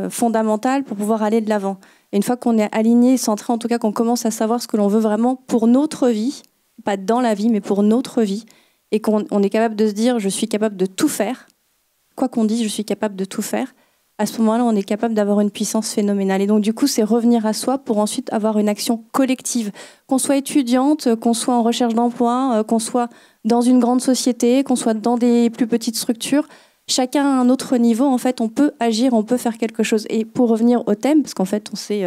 fondamentale pour pouvoir aller de l'avant. Et une fois qu'on est aligné, centré, en tout cas qu'on commence à savoir ce que l'on veut vraiment pour notre vie, pas dans la vie, mais pour notre vie, et qu'on est capable de se dire « je suis capable de tout faire », quoi qu'on dise, je suis capable de tout faire, à ce moment-là, on est capable d'avoir une puissance phénoménale. Et donc, du coup, c'est revenir à soi pour ensuite avoir une action collective. Qu'on soit étudiante, qu'on soit en recherche d'emploi, qu'on soit dans une grande société, qu'on soit dans des plus petites structures, chacun à un autre niveau, en fait, on peut agir, on peut faire quelque chose. Et pour revenir au thème, parce qu'en fait, on sait,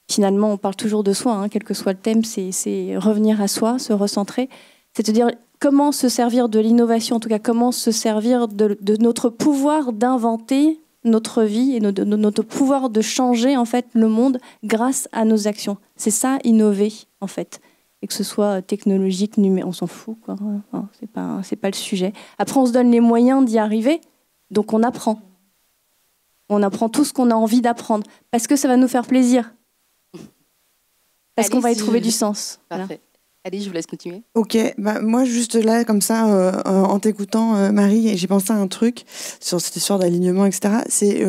finalement, on parle toujours de soi, hein, quel que soit le thème, c'est revenir à soi, se recentrer. C'est-à-dire comment se servir de l'innovation, en tout cas, comment se servir de notre pouvoir d'inventer notre vie et notre pouvoir de changer, en fait, le monde grâce à nos actions. C'est ça, innover, en fait. Et que ce soit technologique, numérique, on s'en fout, quoi. Enfin, c'est pas le sujet. Après, on se donne les moyens d'y arriver, donc on apprend. On apprend tout ce qu'on a envie d'apprendre, parce que ça va nous faire plaisir. Parce qu'on va y trouver du sens. Parfait. Voilà. Allez, je vous laisse continuer. Ok, moi juste là, comme ça, en t'écoutant, Marie, j'ai pensé à un truc sur cette histoire d'alignement, etc. C'est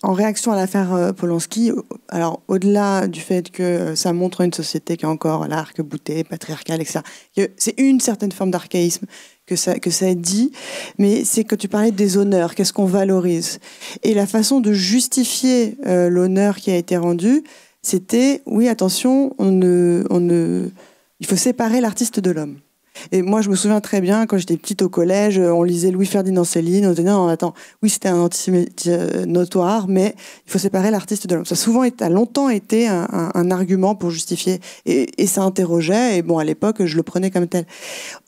en réaction à l'affaire Polanski, alors au-delà du fait que ça montre une société qui est encore l'arc-boutée, patriarcale, etc., que c'est une certaine forme d'archaïsme que ça dit, mais c'est que tu parlais des honneurs, qu'est-ce qu'on valorise. Et la façon de justifier l'honneur qui a été rendu, c'était, oui, attention, il faut séparer l'artiste de l'homme. Et moi, je me souviens très bien, quand j'étais petite au collège, on lisait Louis-Ferdinand Céline, on disait non, attends, oui, c'était un antisémite notoire, mais il faut séparer l'artiste de l'homme. Ça a longtemps été un argument pour justifier, et ça interrogeait, et bon, à l'époque, je le prenais comme tel.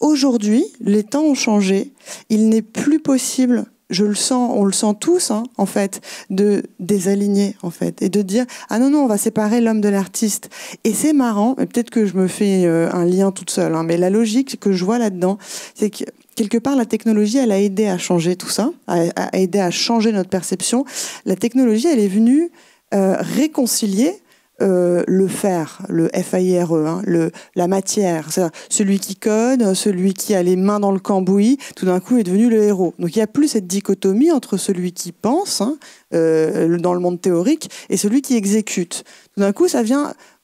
Aujourd'hui, les temps ont changé, il n'est plus possible, je le sens, on le sent tous, hein, en fait, de désaligner, en fait, et de dire ah non, on va séparer l'homme de l'artiste. Et c'est marrant, et peut-être que je me fais un lien toute seule, hein, mais la logique que je vois là-dedans, c'est que quelque part la technologie, elle a aidé à changer tout ça, a aidé à changer notre perception. La technologie, elle est venue réconcilier le faire, le FAIRE, hein, la matière. Celui qui code, celui qui a les mains dans le cambouis, tout d'un coup est devenu le héros. Donc il n'y a plus cette dichotomie entre celui qui pense, hein, dans le monde théorique, et celui qui exécute. Tout d'un coup,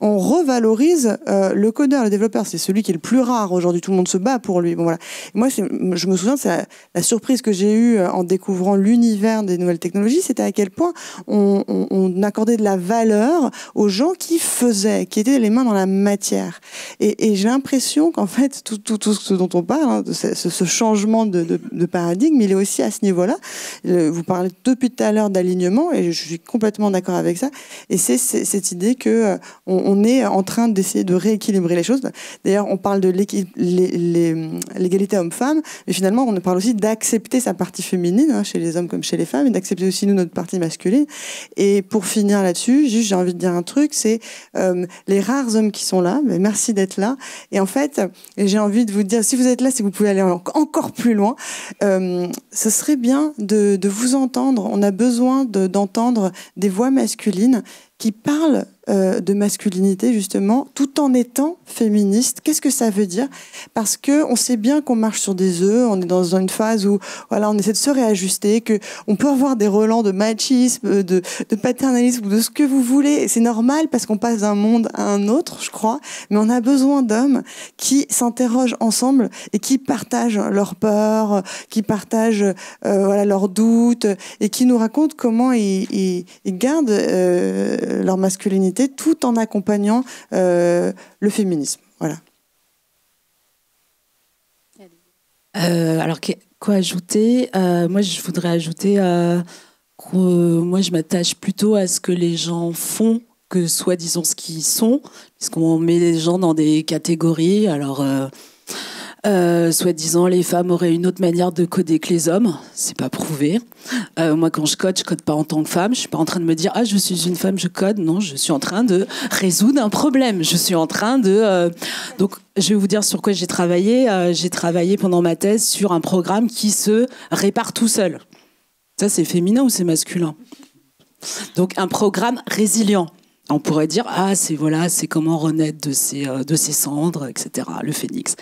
on revalorise le codeur, le développeur. C'est celui qui est le plus rare aujourd'hui. Tout le monde se bat pour lui. Bon, voilà. Et moi, je me souviens, c'est la surprise que j'ai eue en découvrant l'univers des nouvelles technologies, c'était à quel point on accordait de la valeur aux gens qui faisaient, qui étaient les mains dans la matière. Et j'ai l'impression qu'en fait, tout ce dont on parle, hein, ce changement de paradigme, il est aussi à ce niveau-là. Vous parlez depuis tout à l'heure d'alignement, et je suis complètement d'accord avec ça. Et c'est cette idée que on est en train d'essayer de rééquilibrer les choses. D'ailleurs, on parle de l'égalité homme-femme, mais finalement, on parle aussi d'accepter sa partie féminine, hein, chez les hommes comme chez les femmes, et d'accepter aussi, nous, notre partie masculine. Et pour finir là-dessus, juste, j'ai envie de dire un truc, c'est les rares hommes qui sont là, mais merci d'être là. Et en fait, j'ai envie de vous dire, si vous êtes là, si vous pouvez aller encore plus loin, ce serait bien de vous entendre. On a besoin d'entendre des voix masculines qui parlent de masculinité, justement, tout en étant féministe. Qu'est-ce que ça veut dire? Parce que on sait bien qu'on marche sur des œufs, on est dans une phase où voilà, on essaie de se réajuster, que on peut avoir des relents de machisme, de paternalisme, ou de ce que vous voulez. Et c'est normal parce qu'on passe d'un monde à un autre, je crois. Mais on a besoin d'hommes qui s'interrogent ensemble et qui partagent leurs peurs, qui partagent voilà, leurs doutes, et qui nous racontent comment ils gardent leur masculinité tout en accompagnant le féminisme. Voilà. Alors, quoi ajouter? Moi, je voudrais ajouter que moi, je m'attache plutôt à ce que les gens font que soit, disons, ce qu'ils sont, puisqu'on met les gens dans des catégories. Alors, soi-disant, les femmes auraient une autre manière de coder que les hommes. C'est pas prouvé. Moi, quand je code pas en tant que femme. Je suis pas en train de me dire, ah, je suis une femme, je code. Non, je suis en train de résoudre un problème. Je suis en train de... Donc, je vais vous dire sur quoi j'ai travaillé. J'ai travaillé pendant ma thèse sur un programme qui se répare tout seul. Ça, c'est féminin ou c'est masculin? Donc, un programme résilient. On pourrait dire, ah, c'est comment renaître de ses cendres, etc. Le phénix.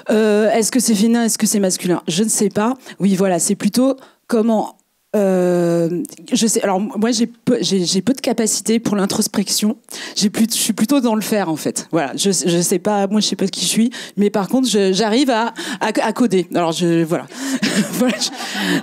Est-ce que c'est féminin, est-ce que c'est masculin? Je ne sais pas. Oui, voilà, c'est plutôt comment... je sais. Alors moi, j'ai peu de capacité pour l'introspection. Je suis plutôt dans le faire en fait. Voilà. Je sais pas. Moi, je sais pas qui je suis. Mais par contre, j'arrive à coder. Alors voilà. Voilà.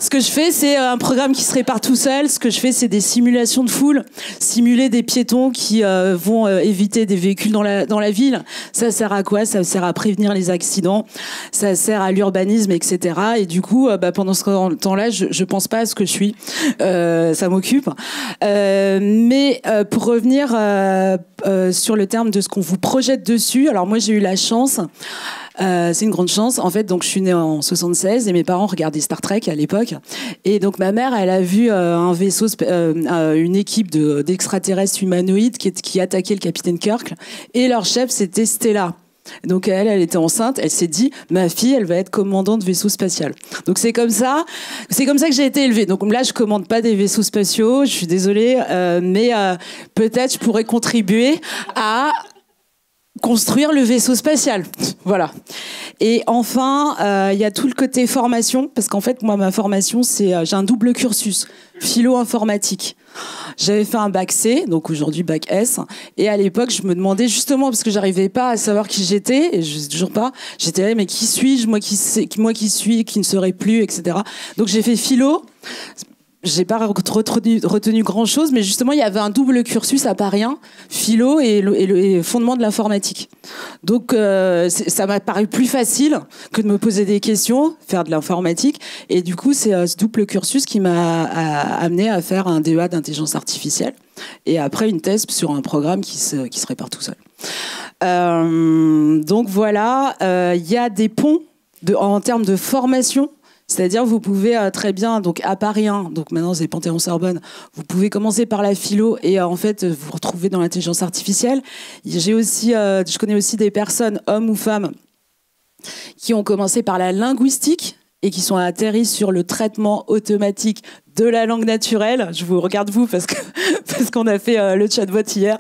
Ce que je fais, c'est un programme qui se répare tout seul. Ce que je fais, c'est des simulations de foule, simuler des piétons qui vont éviter des véhicules dans la ville. Ça sert à quoi? Ça sert à prévenir les accidents. Ça sert à l'urbanisme, etc. Et du coup, pendant ce temps-là, je pense pas à ce que je suis. Ça m'occupe. Mais pour revenir sur le terme de ce qu'on vous projette dessus, alors moi j'ai eu la chance, c'est une grande chance en fait, donc je suis née en 76 et mes parents regardaient Star Trek à l'époque, et donc ma mère elle a vu un vaisseau, une équipe d'extraterrestres humanoïdes qui attaquait le capitaine Kirk, et leur chef c'était Stella. Donc elle était enceinte, elle s'est dit, ma fille, elle va être commandante de vaisseau spatial. Donc c'est comme ça que j'ai été élevée. Donc là, je commande pas des vaisseaux spatiaux, je suis désolée, mais peut-être je pourrais contribuer à construire le vaisseau spatial. Voilà. Et enfin, il y a tout le côté formation, parce qu'en fait, moi, ma formation, j'ai un double cursus, philo-informatique. J'avais fait un bac C, donc aujourd'hui bac S, et à l'époque, je me demandais justement, parce que j'arrivais pas à savoir qui j'étais, et je sais toujours pas, j'étais là, mais qui suis-je, moi qui suis, qui ne serai plus, etc. Donc j'ai fait philo. J'ai pas retenu grand-chose, mais justement, il y avait un double cursus à Paris 1, philo et fondement de l'informatique. Donc, ça m'a paru plus facile que de me poser des questions, faire de l'informatique. Et du coup, c'est ce double cursus qui m'a amené à faire un DEA d'intelligence artificielle. Et après, une thèse sur un programme qui se répare tout seul. Donc voilà, il y a des ponts en termes de formation. C'est-à-dire, vous pouvez très bien, donc à Paris 1, donc maintenant c'est Panthéon-Sorbonne, vous pouvez commencer par la philo et en fait vous retrouver dans l'intelligence artificielle. Je connais aussi des personnes, hommes ou femmes, qui ont commencé par la linguistique et qui sont atterris sur le traitement automatique de la langue naturelle. Je vous regarde vous parce qu'on a fait le chatbot hier,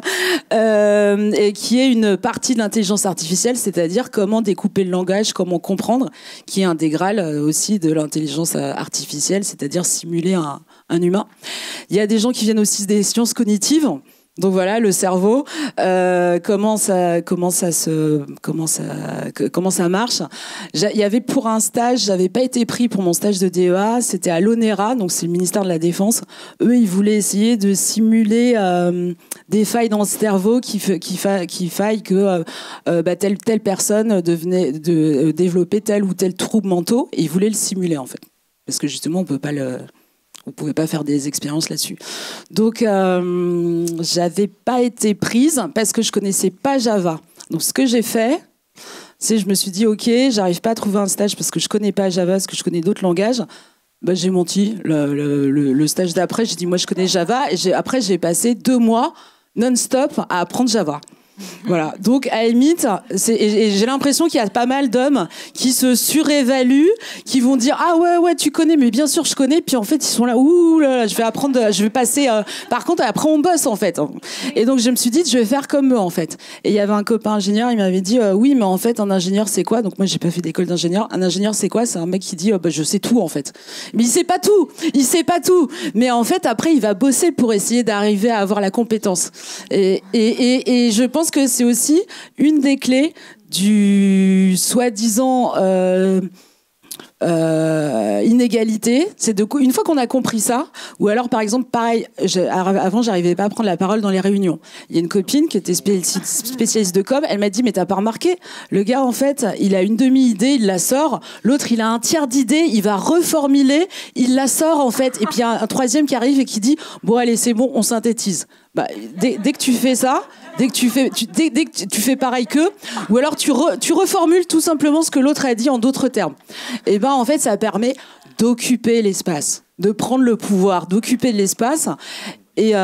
et qui est une partie de l'intelligence artificielle, c'est-à-dire comment découper le langage, comment comprendre, qui est intégrale aussi de l'intelligence artificielle, c'est-à-dire simuler un humain. Il y a des gens qui viennent aussi des sciences cognitives. Donc voilà, le cerveau, comment ça marche. Il y avait pour un stage, j'avais pas été pris pour mon stage de DEA, c'était à l'ONERA, donc c'est le ministère de la Défense. Eux, ils voulaient essayer de simuler des failles dans le cerveau qui faillent que telle personne développer tel ou tel trouble mentaux, et ils voulaient le simuler en fait, parce que justement on pouvait pas faire des expériences là-dessus. Donc, j'avais pas été prise parce que je connaissais pas Java. Donc, ce que j'ai fait, c'est je me suis dit, OK, j'arrive pas à trouver un stage parce que je connais pas Java, parce que je connais d'autres langages. Bah, j'ai menti. Le stage d'après, j'ai dit, moi, je connais Java. Et après, j'ai passé 2 mois non-stop à apprendre Java. Voilà. Donc, à la limite, et j'ai l'impression qu'il y a pas mal d'hommes qui se surévaluent, qui vont dire ah ouais tu connais, mais bien sûr je connais, puis en fait ils sont là ouh là, je vais apprendre, je vais passer. Par contre après on bosse en fait. Et donc je me suis dit je vais faire comme eux en fait. Et il y avait un copain ingénieur, il m'avait dit oui mais en fait un ingénieur c'est quoi? Donc moi j'ai pas fait d'école d'ingénieur. Un ingénieur c'est quoi? C'est un mec qui dit je sais tout en fait. Mais il sait pas tout. Mais en fait après il va bosser pour essayer d'arriver à avoir la compétence. Et je pense que c'est aussi une des clés du soi-disant inégalité. C'est une fois qu'on a compris ça, ou alors par exemple pareil, avant j'arrivais pas à prendre la parole dans les réunions. Il y a une copine qui était spécialiste de com, elle m'a dit mais t'as pas remarqué, le gars en fait il a une demi-idée, il la sort, l'autre il a un tiers d'idée, il va reformuler, il la sort en fait, et puis il y a un troisième qui arrive et qui dit bon allez c'est bon on synthétise. Bah, dès que tu fais ça, dès que tu fais pareil qu'eux, ou alors tu reformules tout simplement ce que l'autre a dit en d'autres termes. Et ben en fait ça permet d'occuper l'espace, de prendre le pouvoir, d'occuper l'espace. Et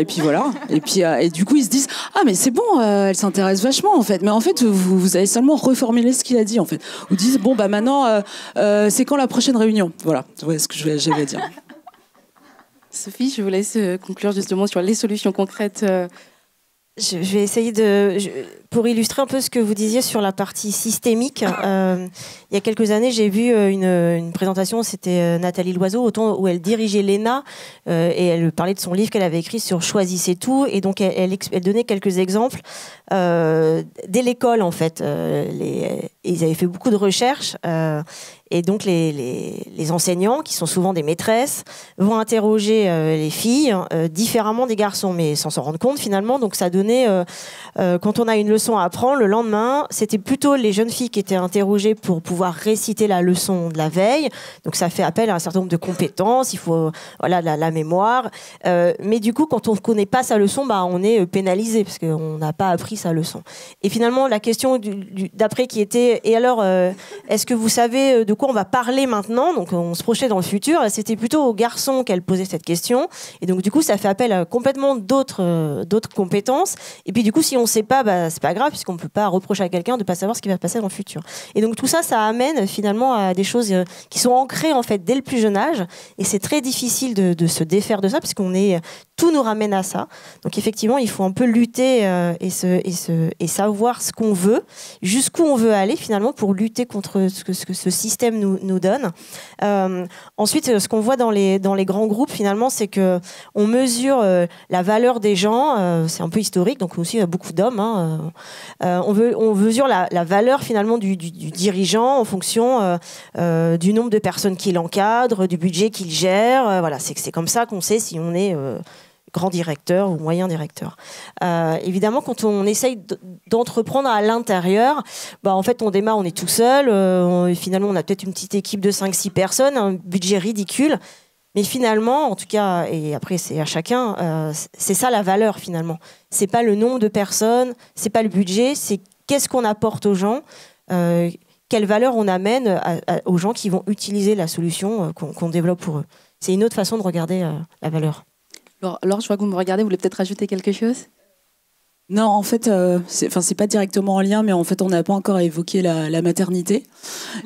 puis voilà. Et du coup ils se disent ah mais c'est bon, elle s'intéresse vachement en fait. Mais en fait vous avez seulement reformulé ce qu'il a dit en fait. Ou disent bon bah maintenant c'est quand la prochaine réunion. Voilà, c'est ce que j'avais à dire. Sophie, je vous laisse conclure justement sur les solutions concrètes. Je vais essayer pour illustrer un peu ce que vous disiez sur la partie systémique. Il y a quelques années, j'ai vu une présentation, c'était Nathalie Loiseau, où elle dirigeait l'ENA, et elle parlait de son livre qu'elle avait écrit sur Choisissez tout, et donc elle donnait quelques exemples dès l'école en fait. Ils avaient fait beaucoup de recherches. Et donc les enseignants, qui sont souvent des maîtresses, vont interroger les filles différemment des garçons, mais sans s'en rendre compte finalement. Donc ça donnait, quand on a une leçon à apprendre, le lendemain, c'était plutôt les jeunes filles qui étaient interrogées pour pouvoir réciter la leçon de la veille. Donc ça fait appel à un certain nombre de compétences, il faut la mémoire. Mais du coup, quand on ne connaît pas sa leçon, on est pénalisé parce qu'on n'a pas appris sa leçon. Et finalement, la question d'après qui était, et alors, est-ce que vous savez de quoi on va parler maintenant? Donc on se projetait dans le futur. C'était plutôt aux garçons qu'elle posait cette question. Et donc du coup, ça fait appel à complètement d'autres compétences. Et puis du coup, si on ne sait pas, c'est pas grave, puisqu'on ne peut pas reprocher à quelqu'un de ne pas savoir ce qui va passer dans le futur. Et donc tout ça, ça amène finalement à des choses qui sont ancrées en fait dès le plus jeune âge. Et c'est très difficile de se défaire de ça, parce tout nous ramène à ça. Donc effectivement, il faut un peu lutter et savoir ce qu'on veut, jusqu'où on veut aller finalement pour lutter contre ce que ce système nous donne. Ensuite, ce qu'on voit dans les grands groupes finalement, c'est que on mesure la valeur des gens. C'est un peu historique, donc aussi il y a beaucoup d'hommes. On mesure la valeur finalement du dirigeant en fonction du nombre de personnes qu'il encadre, du budget qu'il gère. Voilà, c'est comme ça qu'on sait si on est grand directeur ou moyen directeur. Évidemment, quand on essaye d'entreprendre à l'intérieur, en fait, on démarre, on est tout seul. Finalement, on a peut-être une petite équipe de 5-6 personnes, un budget ridicule. Mais finalement, en tout cas, et après, c'est à chacun, c'est ça la valeur, finalement. C'est pas le nombre de personnes, c'est pas le budget, c'est qu'est-ce qu'on apporte aux gens, quelle valeur on amène aux gens qui vont utiliser la solution qu'on développe pour eux. C'est une autre façon de regarder la valeur. Alors, je vois que vous me regardez, vous voulez peut-être rajouter quelque chose? Non, en fait, c'est pas directement en lien, mais en fait, on n'a pas encore évoqué la maternité.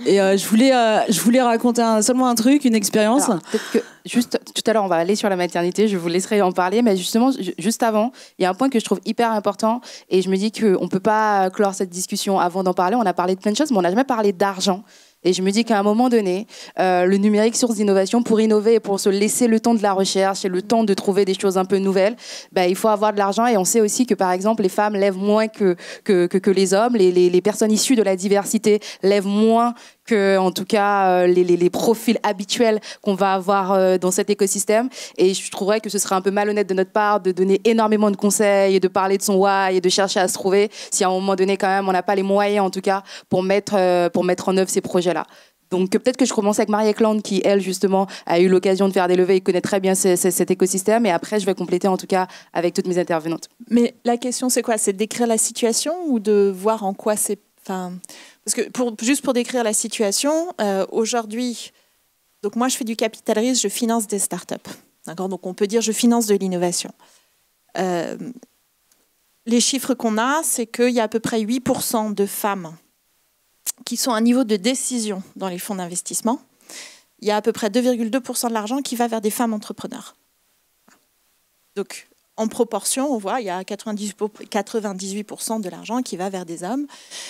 Et je voulais raconter seulement un truc, une expérience. Peut-être que juste tout à l'heure, on va aller sur la maternité. Je vous laisserai en parler, mais justement, juste avant, il y a un point que je trouve hyper important, et je me dis qu'on peut pas clore cette discussion avant d'en parler. On a parlé de plein de choses, mais on n'a jamais parlé d'argent. Et je me dis qu'à un moment donné, le numérique, source d'innovation, pour innover et pour se laisser le temps de la recherche et le temps de trouver des choses un peu nouvelles, il faut avoir de l'argent. Et on sait aussi que, par exemple, les femmes lèvent moins que les hommes. Les personnes issues de la diversité lèvent moins que, en tout cas, les profils habituels qu'on va avoir dans cet écosystème. Et je trouverais que ce serait un peu malhonnête de notre part de donner énormément de conseils et de parler de son why et de chercher à se trouver si à un moment donné, quand même, on n'a pas les moyens, en tout cas, pour mettre en œuvre ces projets-là. Donc peut-être que je commence avec Marie-Eklund qui, elle, justement, a eu l'occasion de faire des levées et connaît très bien cet écosystème. Et après, je vais compléter, en tout cas, avec toutes mes intervenantes. Mais la question, c'est quoi? C'est de décrire la situation ou de voir en quoi c'est... Parce que juste pour décrire la situation, aujourd'hui, donc moi je fais du capital risque, je finance des startups. D'accord, donc on peut dire je finance de l'innovation. Les chiffres qu'on a, c'est qu'il y a à peu près 8% de femmes qui sont à un niveau de décision dans les fonds d'investissement. Il y a à peu près 2,2% de l'argent qui va vers des femmes entrepreneurs. Donc, en proportion, on voit, il y a 98% de l'argent qui va vers des hommes.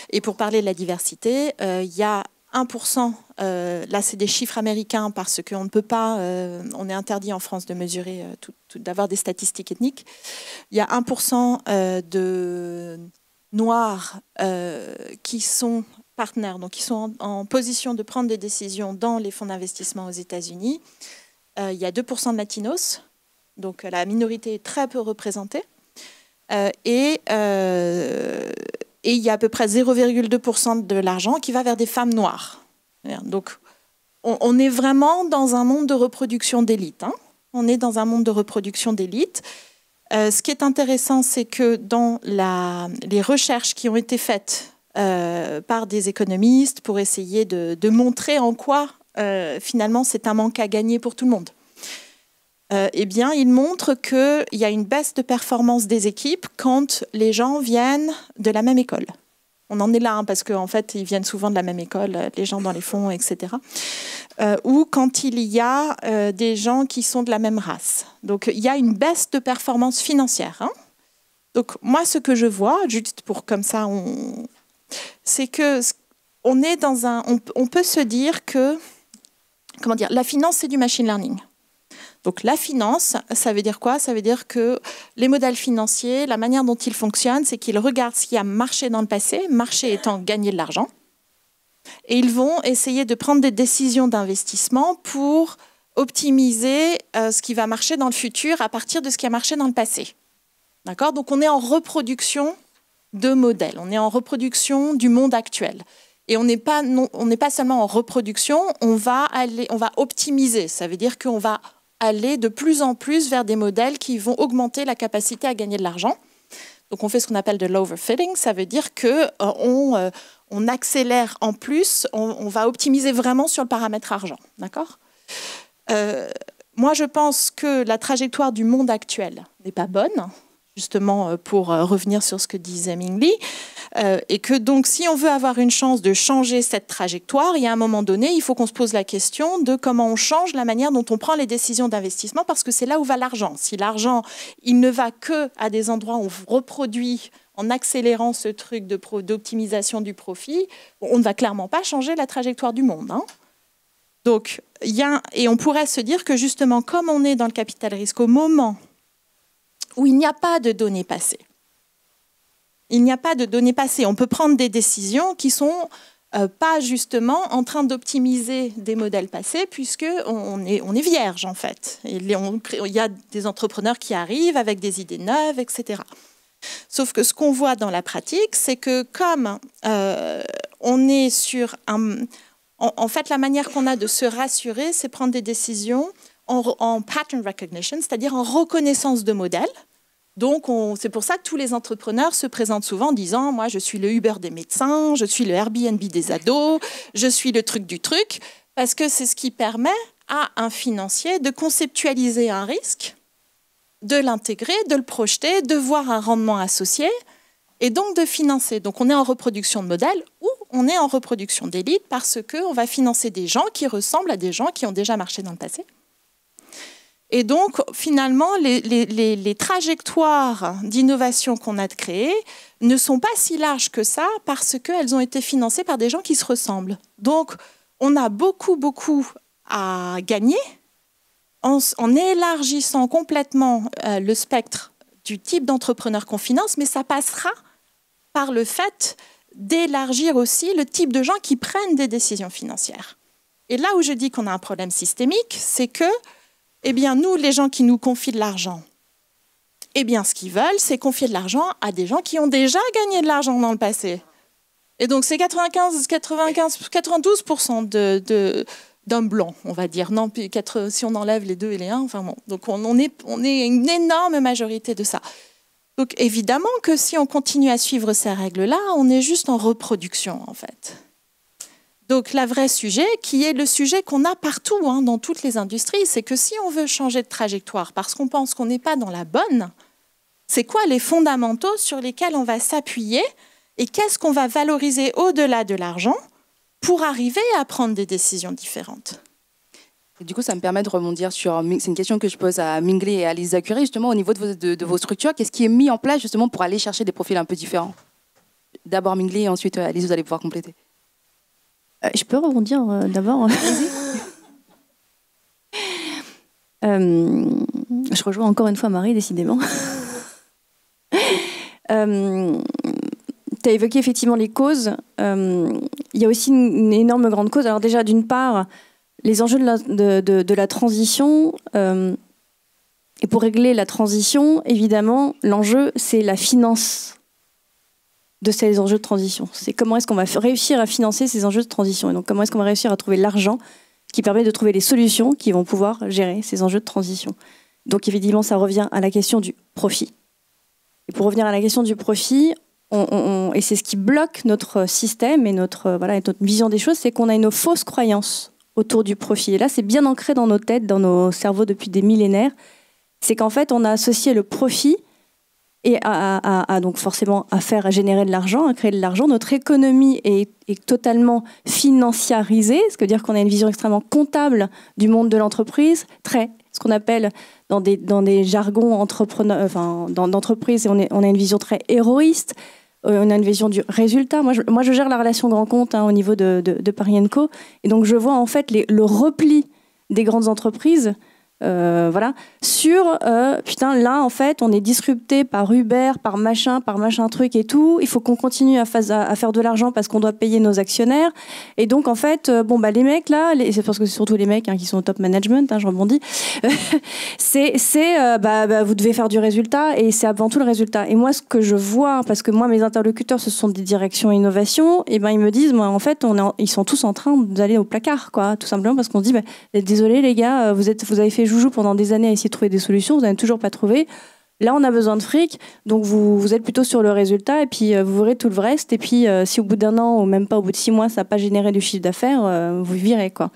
Et pour parler de la diversité, il y a 1%, là c'est des chiffres américains parce qu'on ne peut pas, on est interdit en France de mesurer, d'avoir des statistiques ethniques. Il y a 1% de Noirs qui sont partenaires, donc qui sont en position de prendre des décisions dans les fonds d'investissement aux États-Unis. Il y a 2% de Latinos. Donc la minorité est très peu représentée. Et il y a à peu près 0,2% de l'argent qui va vers des femmes noires. Donc on est vraiment dans un monde de reproduction d'élite. Hein. On est dans un monde de reproduction d'élite. Ce qui est intéressant, c'est que dans les recherches qui ont été faites par des économistes pour essayer de montrer en quoi finalement c'est un manque à gagner pour tout le monde. Eh bien, il montre qu'il y a une baisse de performance des équipes quand les gens viennent de la même école. On en est là, hein, parce qu'en fait, ils viennent souvent de la même école, les gens dans les fonds, etc. Ou quand il y a des gens qui sont de la même race. Donc, il y a une baisse de performance financière. Hein. Donc, moi, ce que je vois, juste pour comme ça, c'est que on est dans on peut se dire que, comment dire, la finance, c'est du machine learning. Donc la finance, ça veut dire quoi? Ça veut dire que les modèles financiers, la manière dont ils fonctionnent, c'est qu'ils regardent ce qui a marché dans le passé, marché étant gagner de l'argent, et ils vont essayer de prendre des décisions d'investissement pour optimiser ce qui va marcher dans le futur à partir de ce qui a marché dans le passé. D'accord? Donc on est en reproduction de modèles, on est en reproduction du monde actuel. Et on n'est pas seulement en reproduction, on va optimiser. Ça veut dire qu'on va aller de plus en plus vers des modèles qui vont augmenter la capacité à gagner de l'argent. Donc on fait ce qu'on appelle de l'overfitting, ça veut dire qu'on accélère en plus, on va optimiser vraiment sur le paramètre argent. D'accord ? Moi, je pense que la trajectoire du monde actuel n'est pas bonne, justement pour revenir sur ce que disait Ming Li, et que donc si on veut avoir une chance de changer cette trajectoire, il y a un moment donné, il faut qu'on se pose la question de comment on change la manière dont on prend les décisions d'investissement, parce que c'est là où va l'argent. Si l'argent, il ne va que à des endroits où on reproduit en accélérant ce truc d'optimisation du profit, on ne va clairement pas changer la trajectoire du monde. Hein. Donc, et on pourrait se dire que justement, comme on est dans le capital risque au moment où il n'y a pas de données passées, on peut prendre des décisions qui sont pas justement en train d'optimiser des modèles passés, puisqu'on est vierge en fait. Il y a des entrepreneurs qui arrivent avec des idées neuves, etc. Sauf que ce qu'on voit dans la pratique, c'est que comme on est sur en fait, la manière qu'on a de se rassurer, c'est prendre des décisions en pattern recognition, c'est-à-dire en reconnaissance de modèles. Donc, c'est pour ça que tous les entrepreneurs se présentent souvent en disant « Moi, je suis le Uber des médecins, je suis le Airbnb des ados, je suis le truc du truc », parce que c'est ce qui permet à un financier de conceptualiser un risque de l'intégrer, de le projeter, de voir un rendement associé et donc de financer. Donc on est en reproduction de modèle ou on est en reproduction d'élite parce qu'on va financer des gens qui ressemblent à des gens qui ont déjà marché dans le passé. Et donc, finalement, les trajectoires d'innovation qu'on a créées ne sont pas si larges que ça parce qu'elles ont été financées par des gens qui se ressemblent. Donc, on a beaucoup, beaucoup à gagner en élargissant complètement le spectre du type d'entrepreneur qu'on finance, mais ça passera par le fait d'élargir aussi le type de gens qui prennent des décisions financières. Et là où je dis qu'on a un problème systémique, c'est que eh bien, nous, les gens qui nous confient de l'argent, eh bien, ce qu'ils veulent, c'est confier de l'argent à des gens qui ont déjà gagné de l'argent dans le passé. Et donc, c'est 92% d'hommes blancs, on va dire. Non, si on enlève les 2 et les 1, enfin bon. Donc, on est une énorme majorité de ça. Donc, évidemment que si on continue à suivre ces règles-là, on est juste en reproduction, en fait. Donc, le vrai sujet, qui est le sujet qu'on a partout, dans toutes les industries, c'est que si on veut changer de trajectoire parce qu'on pense qu'on n'est pas dans la bonne, c'est quoi les fondamentaux sur lesquels on va s'appuyer et qu'est-ce qu'on va valoriser au-delà de l'argent pour arriver à prendre des décisions différentes? Et du coup, ça me permet de rebondir sur... C'est une question que je pose à Mingley et à Lisa Curie, justement, au niveau de vos structures. Qu'est-ce qui est mis en place, justement, pour aller chercher des profils un peu différents? D'abord Mingley et ensuite Lisa, vous allez pouvoir compléter. Je peux rebondir d'abord. Je rejoins encore une fois Marie, décidément. Tu as évoqué effectivement les causes. Il y a aussi une énorme grande cause. Alors déjà, d'une part, les enjeux de la transition. Et pour régler la transition, évidemment, l'enjeu, c'est la finance de ces enjeux de transition. C'est comment est-ce qu'on va réussir à financer ces enjeux de transition. Et donc, comment est-ce qu'on va réussir à trouver l'argent qui permet de trouver les solutions qui vont pouvoir gérer ces enjeux de transition. Donc, évidemment, ça revient à la question du profit. Et pour revenir à la question du profit, et c'est ce qui bloque notre système et notre vision des choses, c'est qu'on a une fausse croyance autour du profit. Et là, c'est bien ancré dans nos têtes, dans nos cerveaux depuis des millénaires. C'est qu'en fait, on a associé le profit et donc forcément à générer de l'argent, à créer de l'argent. Notre économie est totalement financiarisée, ce qui veut dire qu'on a une vision extrêmement comptable du monde de l'entreprise, ce qu'on appelle dans des jargons d'entreprise, on a une vision très héroïste, on a une vision du résultat. Moi, je gère la relation grand compte au niveau de Paris & Co. Et donc, je vois en fait le repli des grandes entreprises sur là en fait on est disrupté par Uber, par machin truc et tout, il faut qu'on continue à faire de l'argent parce qu'on doit payer nos actionnaires et donc en fait les mecs là, c'est parce que c'est surtout les mecs qui sont au top management, je rebondis, vous devez faire du résultat et c'est avant tout le résultat. Et moi ce que je vois, parce que moi mes interlocuteurs ce sont des directions innovation, et ils me disent en fait ils sont tous en train d'aller au placard quoi, tout simplement parce qu'on se dit désolé les gars, vous avez fait joujou pendant des années à essayer de trouver des solutions, vous n'avez toujours pas trouvé. Là, on a besoin de fric, donc vous êtes plutôt sur le résultat et puis vous verrez tout le reste. Et puis, si au bout d'1 an ou même pas au bout de 6 mois, ça n'a pas généré du chiffre d'affaires, vous virez quoi.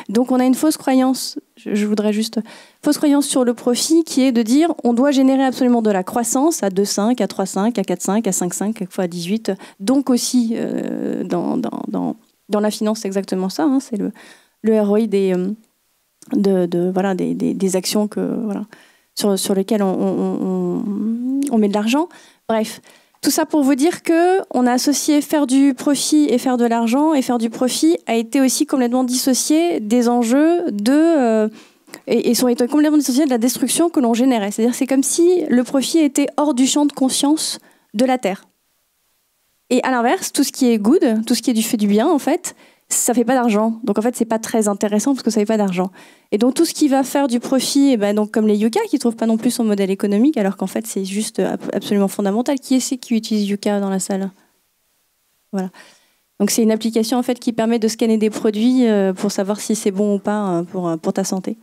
Donc, on a une fausse croyance. Je voudrais juste fausse croyance sur le profit qui est de dire on doit générer absolument de la croissance à 2,5, à 3,5, à 4,5, à 5,5, quelquefois à 18. Donc aussi dans la finance, c'est exactement ça. C'est le ROI des actions sur lesquelles on met de l'argent. Bref, tout ça pour vous dire qu'on a associé faire du profit et faire de l'argent, et faire du profit a été aussi complètement dissocié des enjeux et sont été complètement dissociés de la destruction que l'on générait. C'est-à-dire c'est comme si le profit était hors du champ de conscience de la Terre. Et à l'inverse, tout ce qui est good, tout ce qui est du fait du bien, en fait, ça fait pas d'argent. Donc en fait, c'est pas très intéressant parce que ça fait pas d'argent. Et donc tout ce qui va faire du profit, donc comme les Yuka qui trouvent pas non plus son modèle économique, alors qu'en fait c'est juste absolument fondamental. Qui est-ce qui utilise Yuka dans la salle? Voilà. Donc c'est une application en fait qui permet de scanner des produits pour savoir si c'est bon ou pas pour ta santé.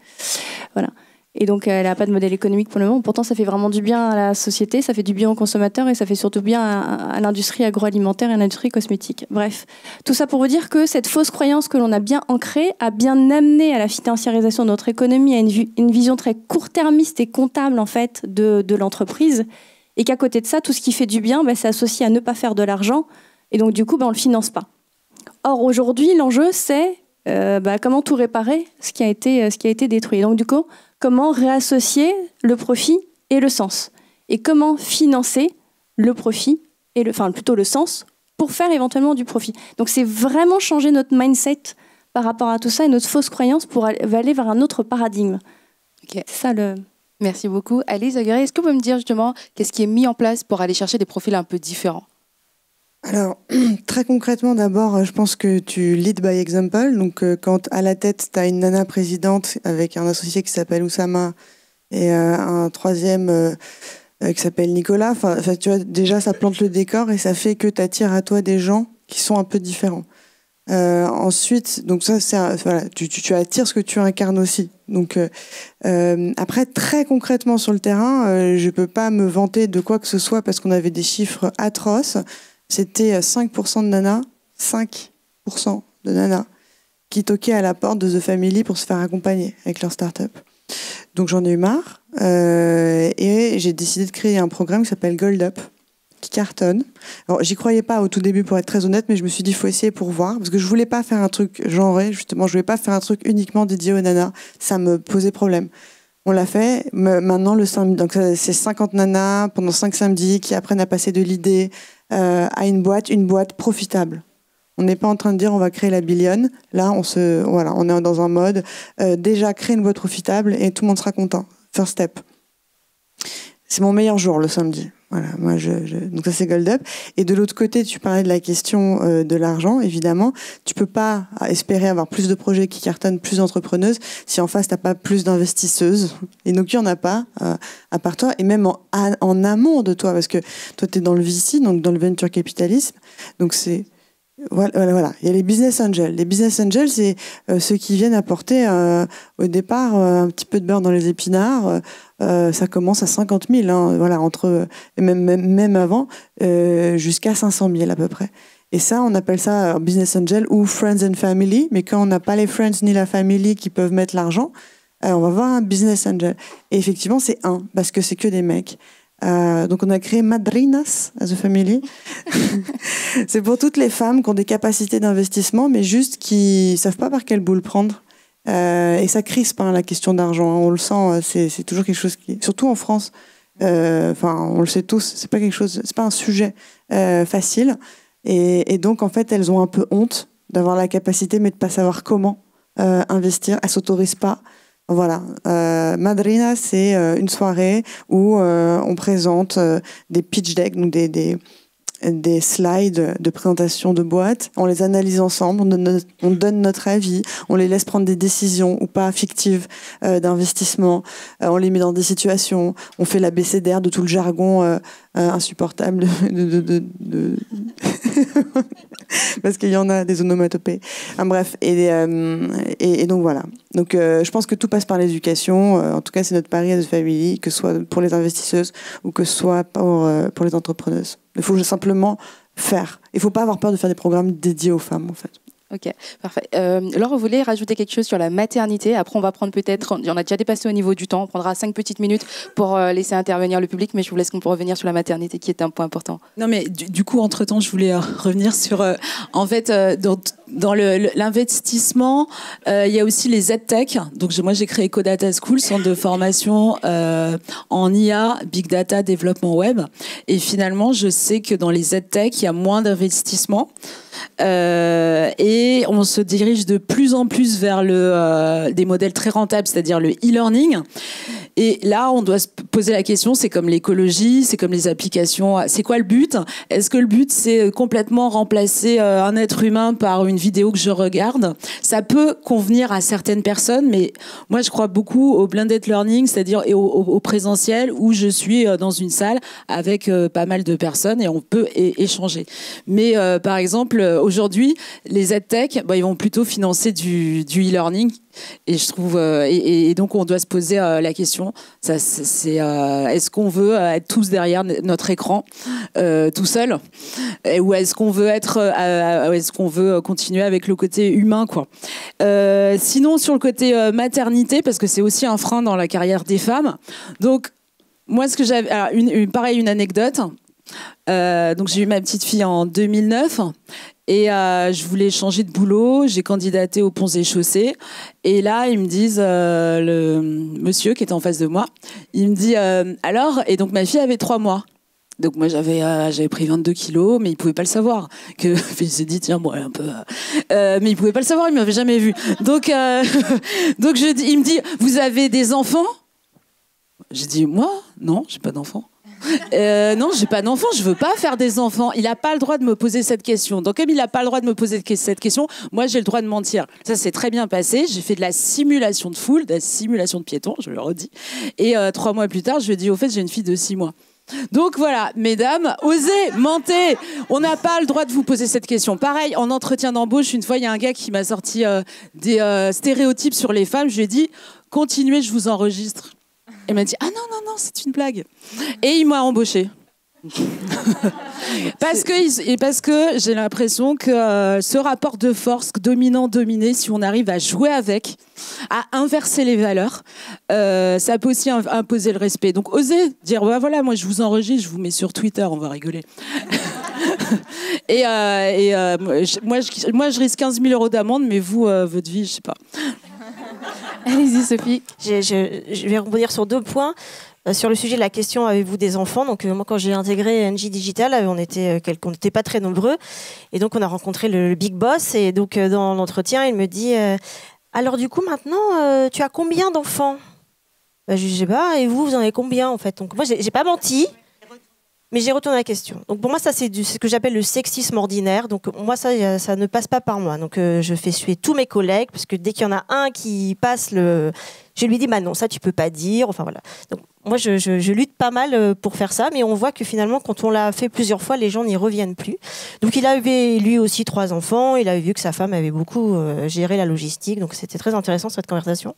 Voilà. Et donc, elle n'a pas de modèle économique pour le moment. Pourtant, ça fait vraiment du bien à la société, ça fait du bien aux consommateurs et ça fait surtout bien à l'industrie agroalimentaire et à l'industrie cosmétique. Bref, tout ça pour vous dire que cette fausse croyance que l'on a bien ancrée a bien amené à la financiarisation de notre économie, à une vision très court-termiste et comptable, en fait, de l'entreprise. Et qu'à côté de ça, tout ce qui fait du bien, c'est associé à ne pas faire de l'argent. Et donc, du coup, on ne le finance pas. Or, aujourd'hui, l'enjeu, c'est comment tout réparer ce qui a été détruit. Donc, du coup, comment réassocier le profit et le sens. Et comment financer le profit, plutôt le sens, pour faire éventuellement du profit. Donc, c'est vraiment changer notre mindset par rapport à tout ça et notre fausse croyance pour aller vers un autre paradigme. Okay. C'est ça le... Merci beaucoup. Alice Aguirre, est-ce que vous pouvez me dire justement qu'est-ce qui est mis en place pour aller chercher des profils un peu différents? Alors, très concrètement, d'abord, je pense que tu lead by example. Donc, quand à la tête, tu as une nana présidente avec un associé qui s'appelle Oussama et un troisième qui s'appelle Nicolas, tu vois, déjà, ça plante le décor et ça fait que tu attires à toi des gens qui sont un peu différents. Ensuite, donc ça, voilà, tu attires ce que tu incarnes aussi. Donc, après, très concrètement sur le terrain, je peux pas me vanter de quoi que ce soit parce qu'on avait des chiffres atroces. C'était 5% de nanas, 5% de nanas qui toquaient à la porte de The Family pour se faire accompagner avec leur start-up. Donc j'en ai eu marre et j'ai décidé de créer un programme qui s'appelle Gold Up, qui cartonne. Alors j'y croyais pas au tout début pour être très honnête, mais je me suis dit il faut essayer pour voir, parce que je voulais pas faire un truc genré, justement, je voulais pas faire un truc uniquement dédié aux nanas, ça me posait problème. On l'a fait, maintenant le samedi, donc c'est 50 nanas pendant 5 samedis qui apprennent à passer de l'idée à une boîte profitable. On n'est pas en train de dire on va créer la billion. Là, on est dans un mode déjà créer une boîte profitable et tout le monde sera content. First step. C'est mon meilleur jour le samedi. Voilà, moi donc ça c'est Gold Up. Et de l'autre côté, tu parlais de la question de l'argent, évidemment. Tu peux pas espérer avoir plus de projets qui cartonnent, plus d'entrepreneuses, si en face t'as pas plus d'investisseuses. Et donc il y en a pas à part toi, et même en amont de toi, parce que toi t'es dans le VC, donc dans le venture capitalisme. Donc c'est voilà. Il y a les business angels. Les business angels, c'est ceux qui viennent apporter au départ un petit peu de beurre dans les épinards. Ça commence à 50 000, hein, voilà, même avant, jusqu'à 500 000 à peu près. Et ça, on appelle ça business angel ou friends and family. Mais quand on n'a pas les friends ni la family qui peuvent mettre l'argent, on va voir un business angel. Et effectivement, c'est parce que c'est que des mecs. Donc on a créé Madrinas as a Family. C'est pour toutes les femmes qui ont des capacités d'investissement, mais juste qui savent pas par quelle boule prendre. Et ça crispe la question d'argent. On le sent, c'est toujours quelque chose qui, surtout en France. On le sait tous, c'est pas un sujet facile. Et donc en fait, elles ont un peu honte d'avoir la capacité, mais de pas savoir comment investir. Elles s'autorisent pas. Voilà, Madrina, c'est une soirée où on présente des pitch decks, donc des slides de présentation de boîtes. On les analyse ensemble, on donne notre avis, on les laisse prendre des décisions ou pas fictives d'investissement. On les met dans des situations, on fait l'abécédaire de tout le jargon insupportable parce qu'il y en a des onomatopées. Bref, et donc voilà. Donc je pense que tout passe par l'éducation. En tout cas, c'est notre pari à The Family, que ce soit pour les investisseuses ou que ce soit pour les entrepreneuses. Il faut simplement faire. Il ne faut pas avoir peur de faire des programmes dédiés aux femmes, en fait. Ok, parfait. Laure, vous voulez rajouter quelque chose sur la maternité? Après, on va prendre peut-être, on a déjà dépassé au niveau du temps, on prendra 5 petites minutes pour laisser intervenir le public, mais je vous laisse qu'on peut revenir sur la maternité, qui est un point important. Non, mais du coup, entre-temps, je voulais revenir sur, en fait, dans l'investissement, il y a aussi les EdTech. Donc, moi, j'ai créé Codata School, centre de formation en IA, Big Data, développement web. Et finalement, je sais que dans les EdTech, il y a moins d'investissement. Et on se dirige de plus en plus vers des modèles très rentables, c'est-à-dire le e-learning. Et là, on doit se poser la question, c'est comme l'écologie, c'est comme les applications, c'est quoi le but? Est-ce que le but, c'est complètement remplacer un être humain par une vidéo que je regarde? Ça peut convenir à certaines personnes, mais moi, je crois beaucoup au blended learning, c'est-à-dire au présentiel, où je suis dans une salle avec pas mal de personnes et on peut échanger. Mais par exemple, aujourd'hui, les EdTech, ils vont plutôt financer du e-learning Et je trouve, et donc on doit se poser la question, est-ce qu'on veut être tous derrière notre écran, tout seul, ou est-ce qu'on veut continuer avec le côté humain, quoi. Sinon, sur le côté maternité, parce que c'est aussi un frein dans la carrière des femmes. Donc, moi, ce que j'avais, alors, une anecdote. Donc, j'ai eu ma petite fille en 2009. Et je voulais changer de boulot, j'ai candidaté aux Ponts et Chaussées. Et là, ils me disent, le monsieur qui était en face de moi, il me dit, alors, et donc ma fille avait 3 mois. Donc moi, j'avais pris 22 kilos, mais il pouvait pas le savoir. Il s'est dit, tiens, bon, un peu... mais il pouvait pas le savoir, il m'avait jamais vu. Donc, il me dit, vous avez des enfants? J'ai dit, moi? Non, j'ai pas d'enfants. Non, j'ai pas d'enfant, je veux pas faire des enfants. Il a pas le droit de me poser cette question. Donc comme il a pas le droit de me poser cette question, moi j'ai le droit de mentir. Ça s'est très bien passé. J'ai fait de la simulation de foule, de la simulation de piéton, je le redis. Et 3 mois plus tard, je lui ai dit, au fait, j'ai une fille de 6 mois. Donc voilà, mesdames, osez, mentez. On n'a pas le droit de vous poser cette question. Pareil, en entretien d'embauche, une fois, il y a un gars qui m'a sorti des stéréotypes sur les femmes. Je lui ai dit, continuez, je vous enregistre. Il m'a dit, ah non, c'est une blague. Et il m'a embauchée. parce que j'ai l'impression que ce rapport de force dominant-dominé, si on arrive à jouer avec, à inverser les valeurs, ça peut aussi imposer le respect. Donc osez dire, ouais, voilà, moi je vous enregistre, je vous mets sur Twitter, on va rigoler. Moi je risque 15 000 € d'amende, mais vous, votre vie, je sais pas. Allez-y, Sophie. Je vais rebondir sur 2 points. Sur le sujet de la question, avez-vous des enfants? Donc moi, quand j'ai intégré NJ Digital, on n'était pas très nombreux. Et donc, on a rencontré le Big Boss. Et donc, dans l'entretien, il me dit, alors du coup, maintenant, tu as combien d'enfants? Je ne sais pas. Et vous en avez combien, en fait? Donc moi, j'ai pas menti. Mais j'ai retourné la question. Donc pour moi, ça, c'est ce que j'appelle le sexisme ordinaire. Donc moi, ça ne passe pas par moi. Donc je fais suer tous mes collègues, parce que dès qu'il y en a un qui passe je lui dis, bah non, ça, tu peux pas dire. Enfin voilà. Donc moi, je lutte pas mal pour faire ça, mais on voit que finalement, quand on l'a fait plusieurs fois, les gens n'y reviennent plus. Donc il avait lui aussi 3 enfants. Il avait vu que sa femme avait beaucoup géré la logistique. Donc c'était très intéressant cette conversation.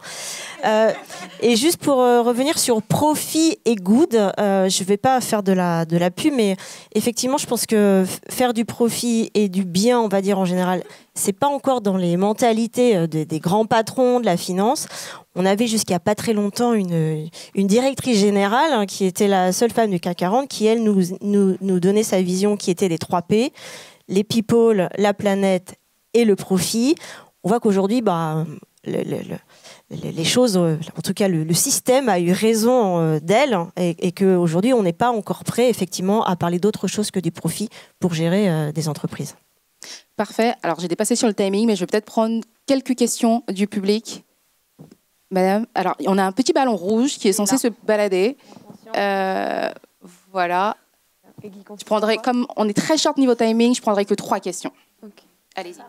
Et juste pour revenir sur profit et good, je vais pas faire de la pub, mais effectivement, je pense que faire du profit et du bien, on va dire en général, c'est pas encore dans les mentalités des grands patrons de la finance. On avait jusqu'à pas très longtemps une directrice générale qui était la seule femme du CAC 40 qui, elle, nous donnait sa vision qui était les 3 P, les people, la planète et le profit. On voit qu'aujourd'hui, les choses, en tout cas le système a eu raison d'elle et qu'aujourd'hui, on n'est pas encore prêt, effectivement, à parler d'autre chose que du profit pour gérer des entreprises. Parfait. Alors, j'ai dépassé sur le timing, mais je vais peut-être prendre quelques questions du public. Madame, alors, on a un petit ballon rouge qui est censé se balader. Voilà. Je prendrai, comme on est très short niveau timing, je prendrai que 3 questions. Okay. Allez-y.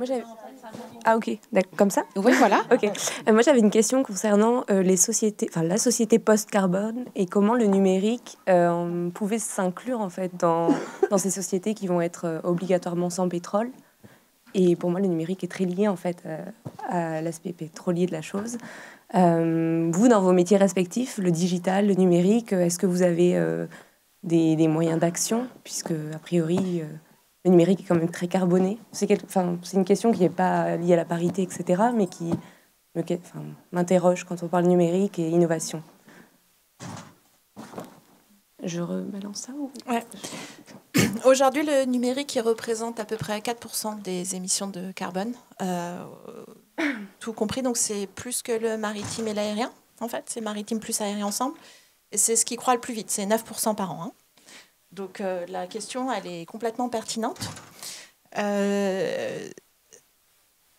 Ok, comme ça. Oui, voilà. Ok. Moi, j'avais une question concernant la société post-carbone et comment le numérique pouvait s'inclure en fait dans ces sociétés qui vont être obligatoirement sans pétrole. Et pour moi, le numérique est très lié en fait à l'aspect pétrolier de la chose. Vous, dans vos métiers respectifs, le digital, le numérique, est-ce que vous avez des moyens d'action, puisque a priori le numérique est quand même très carboné. C'est une question qui n'est pas liée à la parité, etc., mais qui m'interroge quand on parle numérique et innovation. Je rebalance ça ou... Ouais. Aujourd'hui, le numérique il représente à peu près 4% des émissions de carbone, tout compris. Donc c'est plus que le maritime et l'aérien. En fait, c'est maritime plus aérien ensemble. Et c'est ce qui croît le plus vite. C'est 9% par an. Hein. Donc la question, elle est complètement pertinente.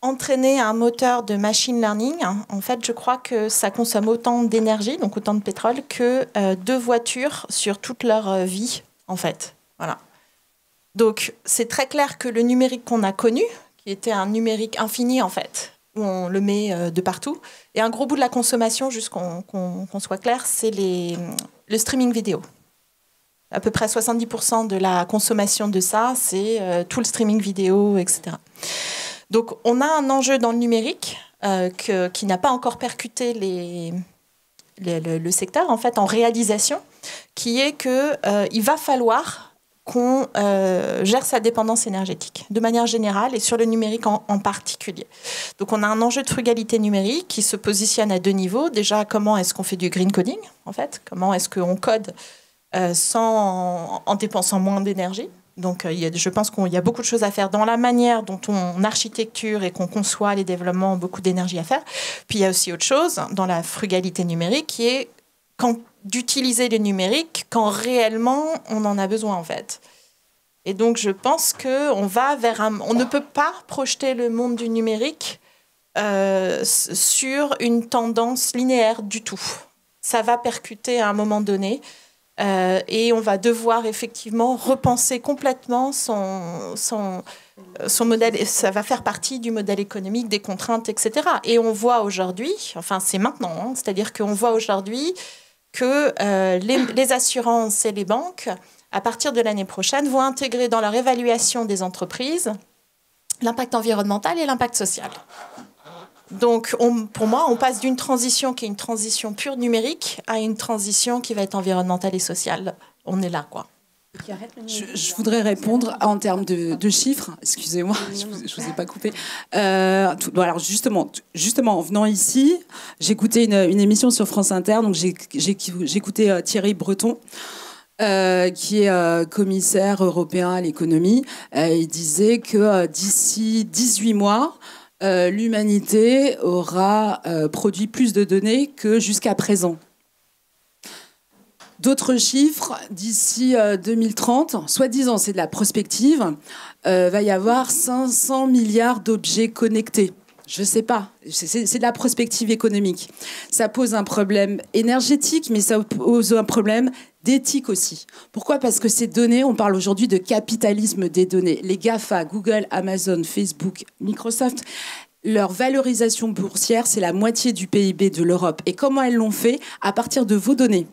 Entraîner un moteur de machine learning, en fait, je crois que ça consomme autant d'énergie, donc autant de pétrole, que 2 voitures sur toute leur vie, en fait. Voilà. Donc, c'est très clair que le numérique qu'on a connu, qui était un numérique infini, en fait, où on le met de partout, et un gros bout de la consommation, juste qu'on soit clair, c'est le streaming vidéo. À peu près 70% de la consommation de ça, c'est tout le streaming vidéo, etc. Donc, on a un enjeu dans le numérique qui n'a pas encore percuté le secteur, en fait, en réalisation, qui est qu'il va falloir qu'on gère sa dépendance énergétique, de manière générale, et sur le numérique en particulier. Donc on a un enjeu de frugalité numérique qui se positionne à 2 niveaux. Déjà, comment est-ce qu'on fait du green coding, en fait? Comment est-ce qu'on code en dépensant moins d'énergie? Donc je pense qu'il y a beaucoup de choses à faire dans la manière dont on architecture et qu'on conçoit les développements, beaucoup d'énergie à faire. Puis il y a aussi autre chose dans la frugalité numérique qui est d'utiliser le numérique quand réellement on en a besoin, en fait. Et donc je pense qu'on va vers on ne peut pas projeter le monde du numérique sur une tendance linéaire du tout. Ça va percuter à un moment donné et on va devoir effectivement repenser complètement son modèle. Ça va faire partie du modèle économique, des contraintes, etc. Et on voit aujourd'hui, enfin c'est maintenant, hein, c'est-à-dire qu'on voit aujourd'hui que les assurances et les banques, à partir de l'année prochaine, vont intégrer dans leur évaluation des entreprises l'impact environnemental et l'impact social. Donc, pour moi, on passe d'une transition qui est une transition pure numérique à une transition qui va être environnementale et sociale. On est là, quoi. Je voudrais répondre en termes de chiffres. Excusez-moi, je vous ai pas coupé. Alors justement, en venant ici, j'écoutais une émission sur France Inter, donc j'écoutais Thierry Breton, qui est commissaire européen à l'économie. Il disait que d'ici 18 mois, l'humanité aura produit plus de données que jusqu'à présent. D'autres chiffres, d'ici 2030, soi-disant c'est de la prospective, va y avoir 500 milliards d'objets connectés. Je ne sais pas, c'est de la prospective économique. Ça pose un problème énergétique, mais ça pose un problème d'éthique aussi. Pourquoi ? Parce que ces données, on parle aujourd'hui de capitalisme des données. Les GAFA, Google, Amazon, Facebook, Microsoft, leur valorisation boursière, c'est la moitié du PIB de l'Europe. Et comment elles l'ont fait ? À partir de vos données.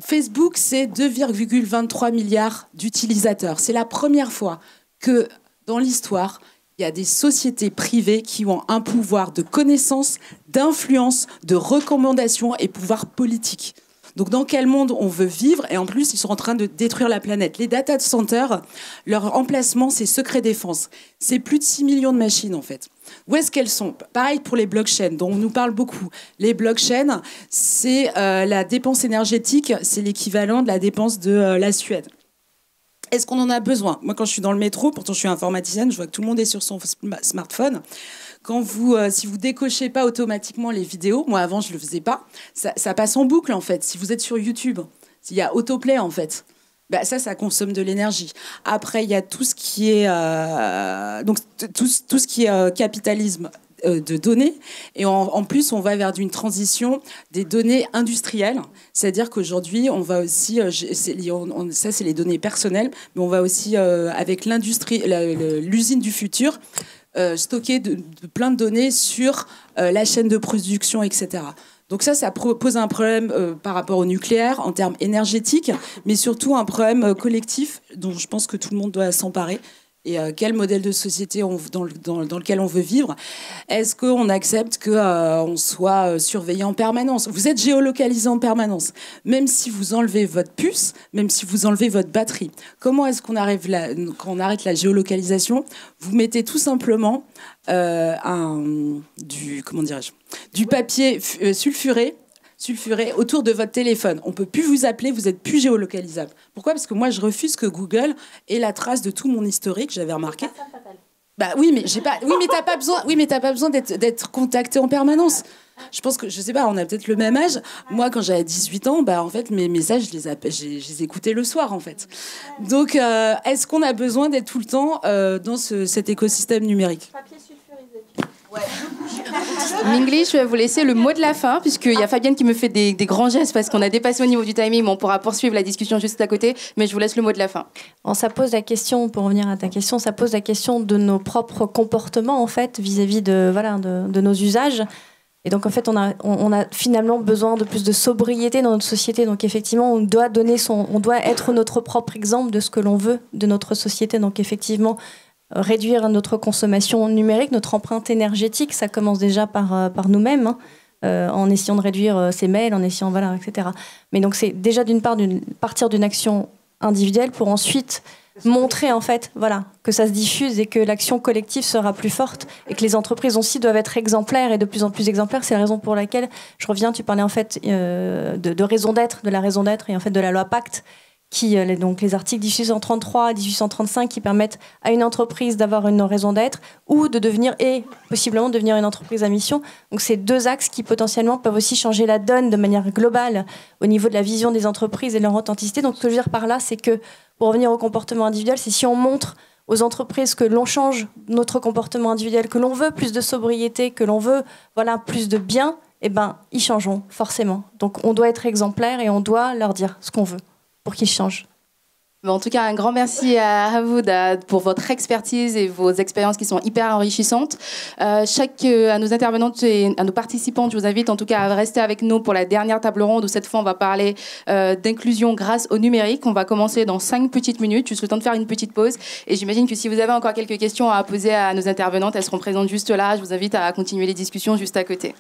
Facebook, c'est 2,23 milliards d'utilisateurs. C'est la première fois que, dans l'histoire, il y a des sociétés privées qui ont un pouvoir de connaissance, d'influence, de recommandation et pouvoir politique. Donc, dans quel monde on veut vivre ? Et en plus, ils sont en train de détruire la planète. Les data centers, leur emplacement, c'est secret défense. C'est plus de 6 millions de machines, en fait. Où est-ce qu'elles sont ? Pareil pour les blockchains, dont on nous parle beaucoup. Les blockchains, c'est la dépense énergétique, c'est l'équivalent de la dépense de la Suède. Est-ce qu'on en a besoin ? Moi, quand je suis dans le métro, pourtant je suis informaticienne, je vois que tout le monde est sur son smartphone. Si vous décochez pas automatiquement les vidéos, moi avant je le faisais pas, ça passe en boucle en fait. Si vous êtes sur YouTube, s'il y a autoplay en fait, ça consomme de l'énergie. Après il y a tout ce qui est tout ce qui est capitalisme de données, et en plus on va vers une transition des données industrielles, c'est-à-dire qu'aujourd'hui on va aussi ça c'est les données personnelles, mais on va aussi avec l'industrie, l'usine du futur, stocker plein de données sur la chaîne de production, etc. Donc ça pose un problème par rapport au nucléaire en termes énergétiques, mais surtout un problème collectif dont je pense que tout le monde doit s'emparer. Et quel modèle de société dans lequel on veut vivre. Est-ce qu'on accepte qu'on soit surveillé en permanence ? Vous êtes géolocalisé en permanence. Même si vous enlevez votre puce, même si vous enlevez votre batterie. Comment est-ce qu'on quand on arrête la géolocalisation ? Vous mettez tout simplement du papier sulfuré autour de votre téléphone. On ne peut plus vous appeler, vous n'êtes plus géolocalisable. Pourquoi ? Parce que moi, je refuse que Google ait la trace de tout mon historique, j'avais remarqué. Oui, mais t'as pas besoin. Oui, mais t'as pas besoin d'être contacté en permanence. Je pense que, je sais pas, on a peut-être le même âge. Moi, quand j'avais 18 ans, en fait, mes messages, je les écoutais le soir, en fait. Donc, est-ce qu'on a besoin d'être tout le temps dans cet écosystème numérique ? Mingli, je vais vous laisser le mot de la fin, puisqu'il y a Fabienne qui me fait des grands gestes parce qu'on a dépassé au niveau du timing, mais on pourra poursuivre la discussion juste à côté, mais je vous laisse le mot de la fin. Ça pose la question, pour revenir à ta question, ça pose la question de nos propres comportements en fait, vis-à-vis de nos usages. Et donc en fait, on a finalement besoin de plus de sobriété dans notre société. Donc effectivement, on doit être notre propre exemple de ce que l'on veut de notre société. Donc effectivement, réduire notre consommation numérique, notre empreinte énergétique. Ça commence déjà par nous-mêmes, hein, en essayant de réduire ses mails, en essayant, voilà, etc. Mais donc c'est déjà d'une part partir d'une action individuelle pour ensuite montrer en fait, voilà, que ça se diffuse et que l'action collective sera plus forte et que les entreprises aussi doivent être exemplaires et de plus en plus exemplaires. C'est la raison pour laquelle je reviens. Tu parlais en fait de raison d'être, de la raison d'être et en fait de la loi Pacte, donc les articles 1833 et 1835 qui permettent à une entreprise d'avoir une raison d'être ou de devenir et possiblement devenir une entreprise à mission. Donc c'est deux axes qui potentiellement peuvent aussi changer la donne de manière globale au niveau de la vision des entreprises et de leur authenticité. Donc ce que je veux dire par là, c'est que pour revenir au comportement individuel, c'est si on montre aux entreprises que l'on change notre comportement individuel, que l'on veut plus de sobriété, que l'on veut plus de bien, eh ben ils changeront forcément. Donc on doit être exemplaire et on doit leur dire ce qu'on veut pour qu'ils changent. En tout cas, un grand merci à vous pour votre expertise et vos expériences qui sont hyper enrichissantes. À nos intervenantes et à nos participantes, je vous invite en tout cas à rester avec nous pour la dernière table ronde où cette fois on va parler d'inclusion grâce au numérique. On va commencer dans 5 petites minutes, juste le temps de faire une petite pause. Et j'imagine que si vous avez encore quelques questions à poser à nos intervenantes, elles seront présentes juste là. Je vous invite à continuer les discussions juste à côté.